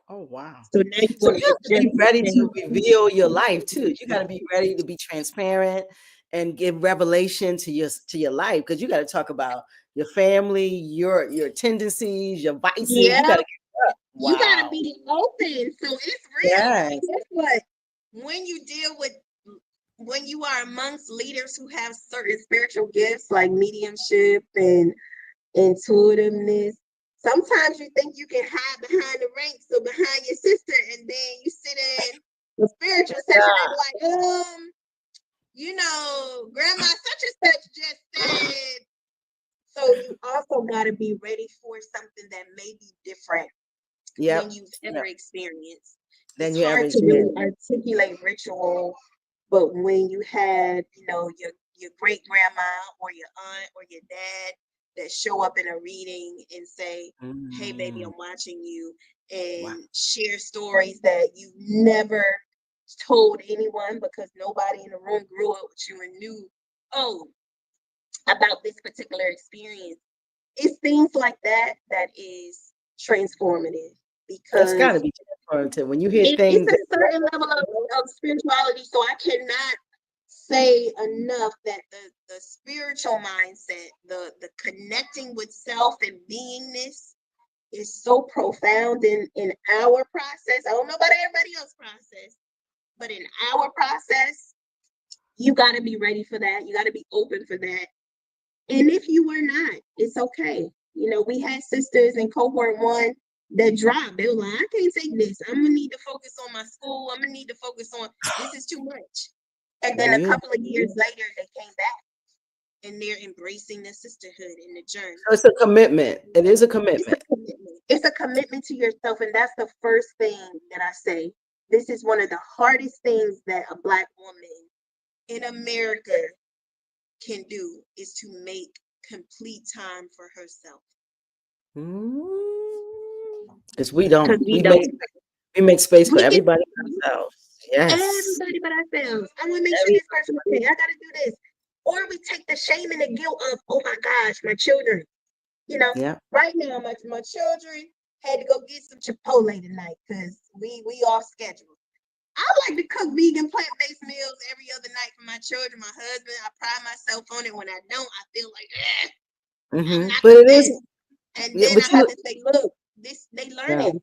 S1: Oh, wow. So now you have to be ready to reveal your life too. You got to be ready to be transparent and give revelation to your life, because you got to talk about your family, your tendencies, your vices. Yeah. You got to get up. Wow.
S2: You got to be open. So it's real. Yes. Guess what? When you are amongst leaders who have certain spiritual gifts like mediumship and intuitiveness, sometimes you think you can hide behind the ranks or behind your sister, and then you sit in the spiritual session and like, you know, grandma such and such just said. So you also got to be ready for something that may be different than you've ever experienced. It's hard to really articulate ritual, but when you had, you know, your great grandma or your aunt or your dad that show up in a reading and say, hey, baby, I'm watching you, and share stories that you never told anyone because nobody in the room grew up with you and knew, about this particular experience. It's things like that that is transformative, because
S1: that's got to be transformative when you hear things.
S2: It's a certain level of spirituality, so I cannot say enough that the spiritual mindset, the connecting with self and beingness is so profound in our process. I don't know about everybody else's process, but in our process, you got to be ready for that. You got to be open for that. And if you were not, it's okay. You know, we had sisters in cohort 1 that dropped. They were like, I can't take this. I'm going to need to focus on my school. I'm going to need to focus on, this is too much. And then a couple of years later, they came back and they're embracing the sisterhood and the journey.
S1: So it's a commitment. It is a commitment.
S2: It's a commitment to yourself. And that's the first thing that I say. This is one of the hardest things that a Black woman in America can do, is to make complete time for herself.
S1: Because we don't. We make space for everybody but ourselves. Yes.
S2: Everybody but ourselves. I want to make sure this person is okay. I got to do this. Or we take the shame and the guilt of, oh my gosh, my children. You know, right now, my children had to go get some Chipotle tonight because we off schedule. I like to cook vegan plant-based meals every other night for my children, my husband. I pride myself on it. When I don't, I feel like, I'm not
S1: But it is,
S2: convinced. And
S1: yeah,
S2: then
S1: but
S2: I have
S1: you,
S2: to say, look, they
S1: yeah,
S2: learning.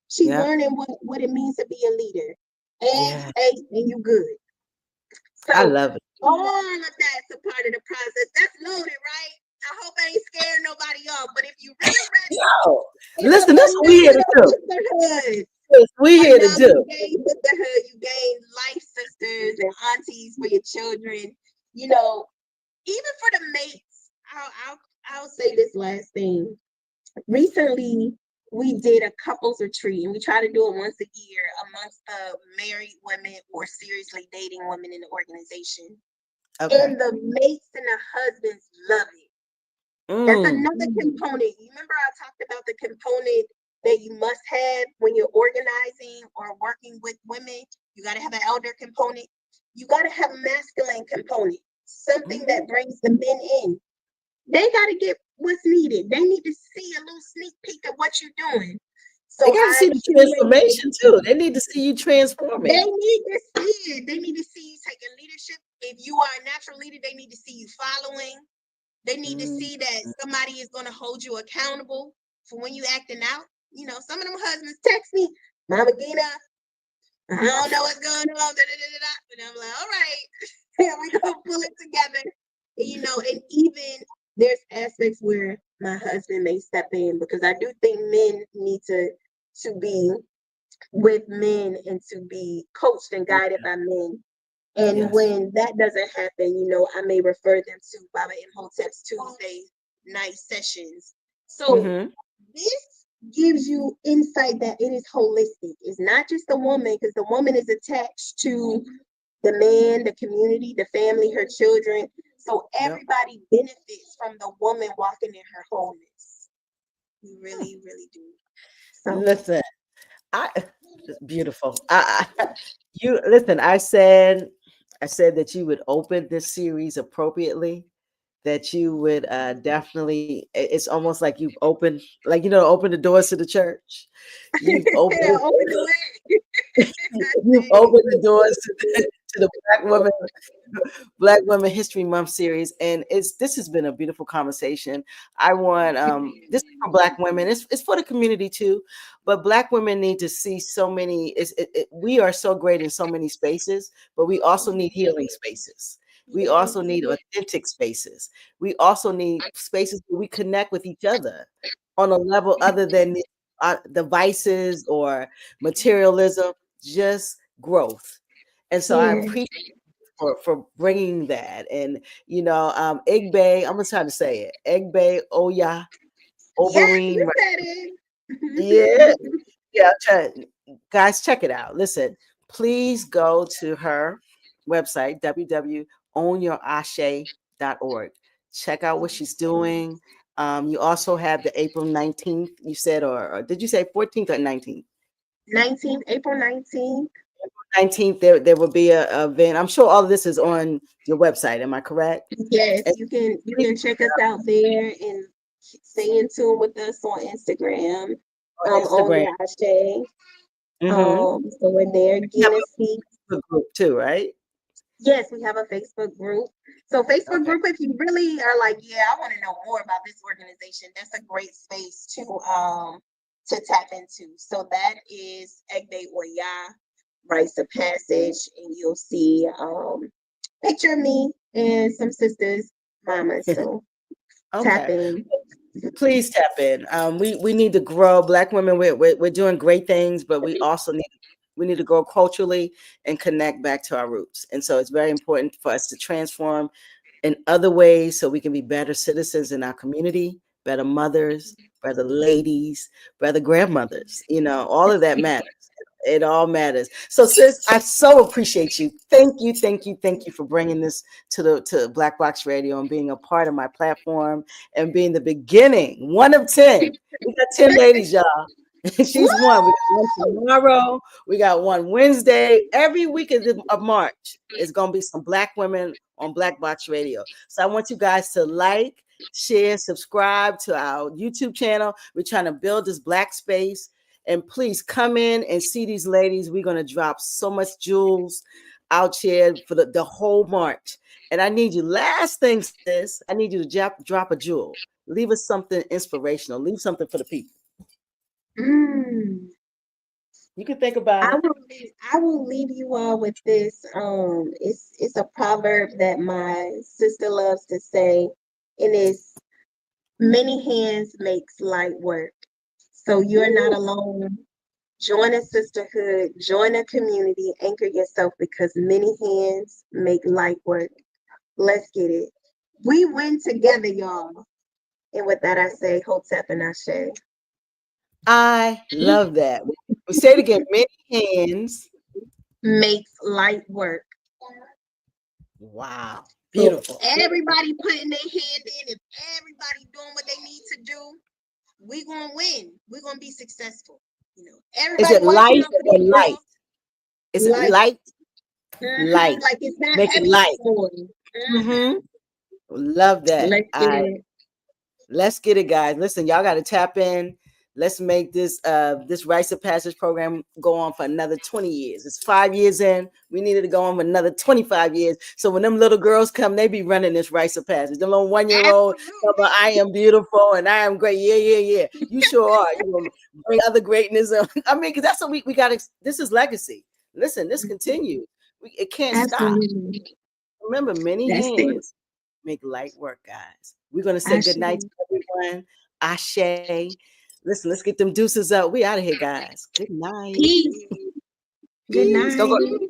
S2: She's
S1: yeah,
S2: learning what it means to be a leader. Eggs,
S1: yeah.
S2: and you good.
S1: I
S2: So
S1: love it.
S2: all of that's a part of the process. That's loaded, right? I hope I ain't scaring nobody off. But if you really ready,
S1: Yo,
S2: it's
S1: listen,
S2: a
S1: that's what we here to
S2: phenomenal
S1: do.
S2: sisterhood.
S1: We here to do.
S2: You gain sisterhood, you gain life sisters and aunties for your children. You know, even for the mates. I'll say this last thing. Recently, we did a couples retreat, and we try to do it once a year amongst the married women or seriously dating women in the organization.
S1: Okay.
S2: And the mates and the husbands love it. That's another component. You remember I talked about the component that you must have when you're organizing or working with women. You got to have an elder component. You got to have a masculine component, something that brings the men in. They got to get what's needed. They need to see a little sneak peek of what you're doing. So
S1: They got to see
S2: I
S1: the
S2: curated.
S1: transformation too. They need to see you
S2: They
S1: transforming.
S2: need to see it. They need to see you taking leadership. If you are a natural leader, they need to see you following. They need to see that somebody is going to hold you accountable for when you acting out. You know, some of them husbands text me, Mama Ngina, I don't know what's going on. And I'm like, all right, here we go, pull it together. And, you know, and even there's aspects where my husband may step in because I do think men need to be with men and to be coached and guided by men. And
S1: Yes.
S2: when that doesn't happen, you know, I may refer them to Baba Imhotep's Tuesday night sessions. So this gives you insight that it is holistic. It's not just the woman, because the woman is attached to the man, the community, the family, her children. So everybody benefits from the woman walking in her wholeness. You really, really do. So
S1: Listen, I it's beautiful. You listen. I said that you would open this series appropriately. That you would definitely. It's almost like you've opened, like open the doors to the church. You've opened.
S2: open the way.
S1: You've opened the doors to the Black Women History Month series, and this has been a beautiful conversation. I want this is for Black women. It's for the community too, but Black women need to see so many. We are so great in so many spaces, but we also need healing spaces. We also need authentic spaces. We also need spaces where we connect with each other on a level other than devices or materialism, just growth. And so I
S2: Yeah.
S1: appreciate for bringing that. And Igbe, I'm gonna try to say it. Igbe Oya
S2: Yes,
S1: Oberine.
S2: you said it.
S1: Yeah, yeah. Guys, check it out. Listen, please go to her website, www.ownyourashe.org. Check out what she's doing. You also have the April 19th, you said, or did you say 14th or 19th?
S2: 19th, April 19th.
S1: 19th, there will be a event. I'm sure all of this is on your website. Am I correct?
S2: Yes,
S1: And
S2: you can check us out there and stay in tune with us on Instagram.
S1: on
S2: On
S1: Instagram.
S2: your Ashe.
S1: Mm-hmm.
S2: So we're there.
S1: You have
S2: Gina Speaks.
S1: a group too, right?
S2: Yes, we have a Facebook group. So Facebook
S1: Okay.
S2: group, if you really are like, yeah, I want to know more about this organization, that's a great space to tap into. So that is Egbe Oya, Rites of Passage, and you'll see picture of me and some sisters, mamas. So tap
S1: Okay.
S2: in.
S1: Please tap in. We need to grow. Black women, we're doing great things, but we need to grow culturally and connect back to our roots. And so it's very important for us to transform in other ways so we can be better citizens in our community, better mothers, better ladies, better grandmothers. All of that matters. It all matters. So, sis, I so appreciate you. Thank you, thank you, thank you for bringing this to Black Box Radio and being a part of my platform and being the beginning, one of 10. We got 10 ladies, y'all. She's one. We got one tomorrow. We got one Wednesday. Every week of March is going to be some Black women on Black Box Radio. So I want you guys to like, share, subscribe to our YouTube channel. We're trying to build this Black space. And please come in and see these ladies. We're going to drop so much jewels out here for the whole March. And I need you, last thing, sis, I need you to drop a jewel. Leave us something inspirational. Leave something for the people.
S2: Mm.
S1: You can think about it.
S2: I will leave you all with this. It's a proverb that my sister loves to say, and it's many hands makes light work. So you're not alone. Join a sisterhood, join a community, anchor yourself because many hands make light work. Let's get it. We win together, y'all. And with that, I say, Hotep and Ashe.
S1: I love that. We say it again, many hands
S2: Makes light work.
S1: Wow.
S2: So
S1: Beautiful.
S2: everybody putting their hand in, if everybody doing what they need to do, we're gonna win. We're gonna be successful. You know, everybody.
S1: Is it light or light? Is it light? Light.
S2: Like it's not
S1: Make it
S2: heavy
S1: light.
S2: anymore.
S1: Love that.
S2: Let's
S1: get it, guys. Listen, y'all got to tap in. Let's make this this rites of passage program go on for another 20 years. It's 5 years in. We needed to go on for another 25 years. So when them little girls come, they be running this rites of passage. Them little 1-year-old, I am beautiful and I am great. Yeah. You sure are. You gonna bring other greatness. I mean, because that's what we got. This is legacy. Listen, this continues. It can't stop. Remember, many hands make light work, guys. We're going to say good night to everyone. Ashe. Listen, let's get them deuces up. We out of here, guys. Good night.
S2: Peace. Good night.
S1: Don't go.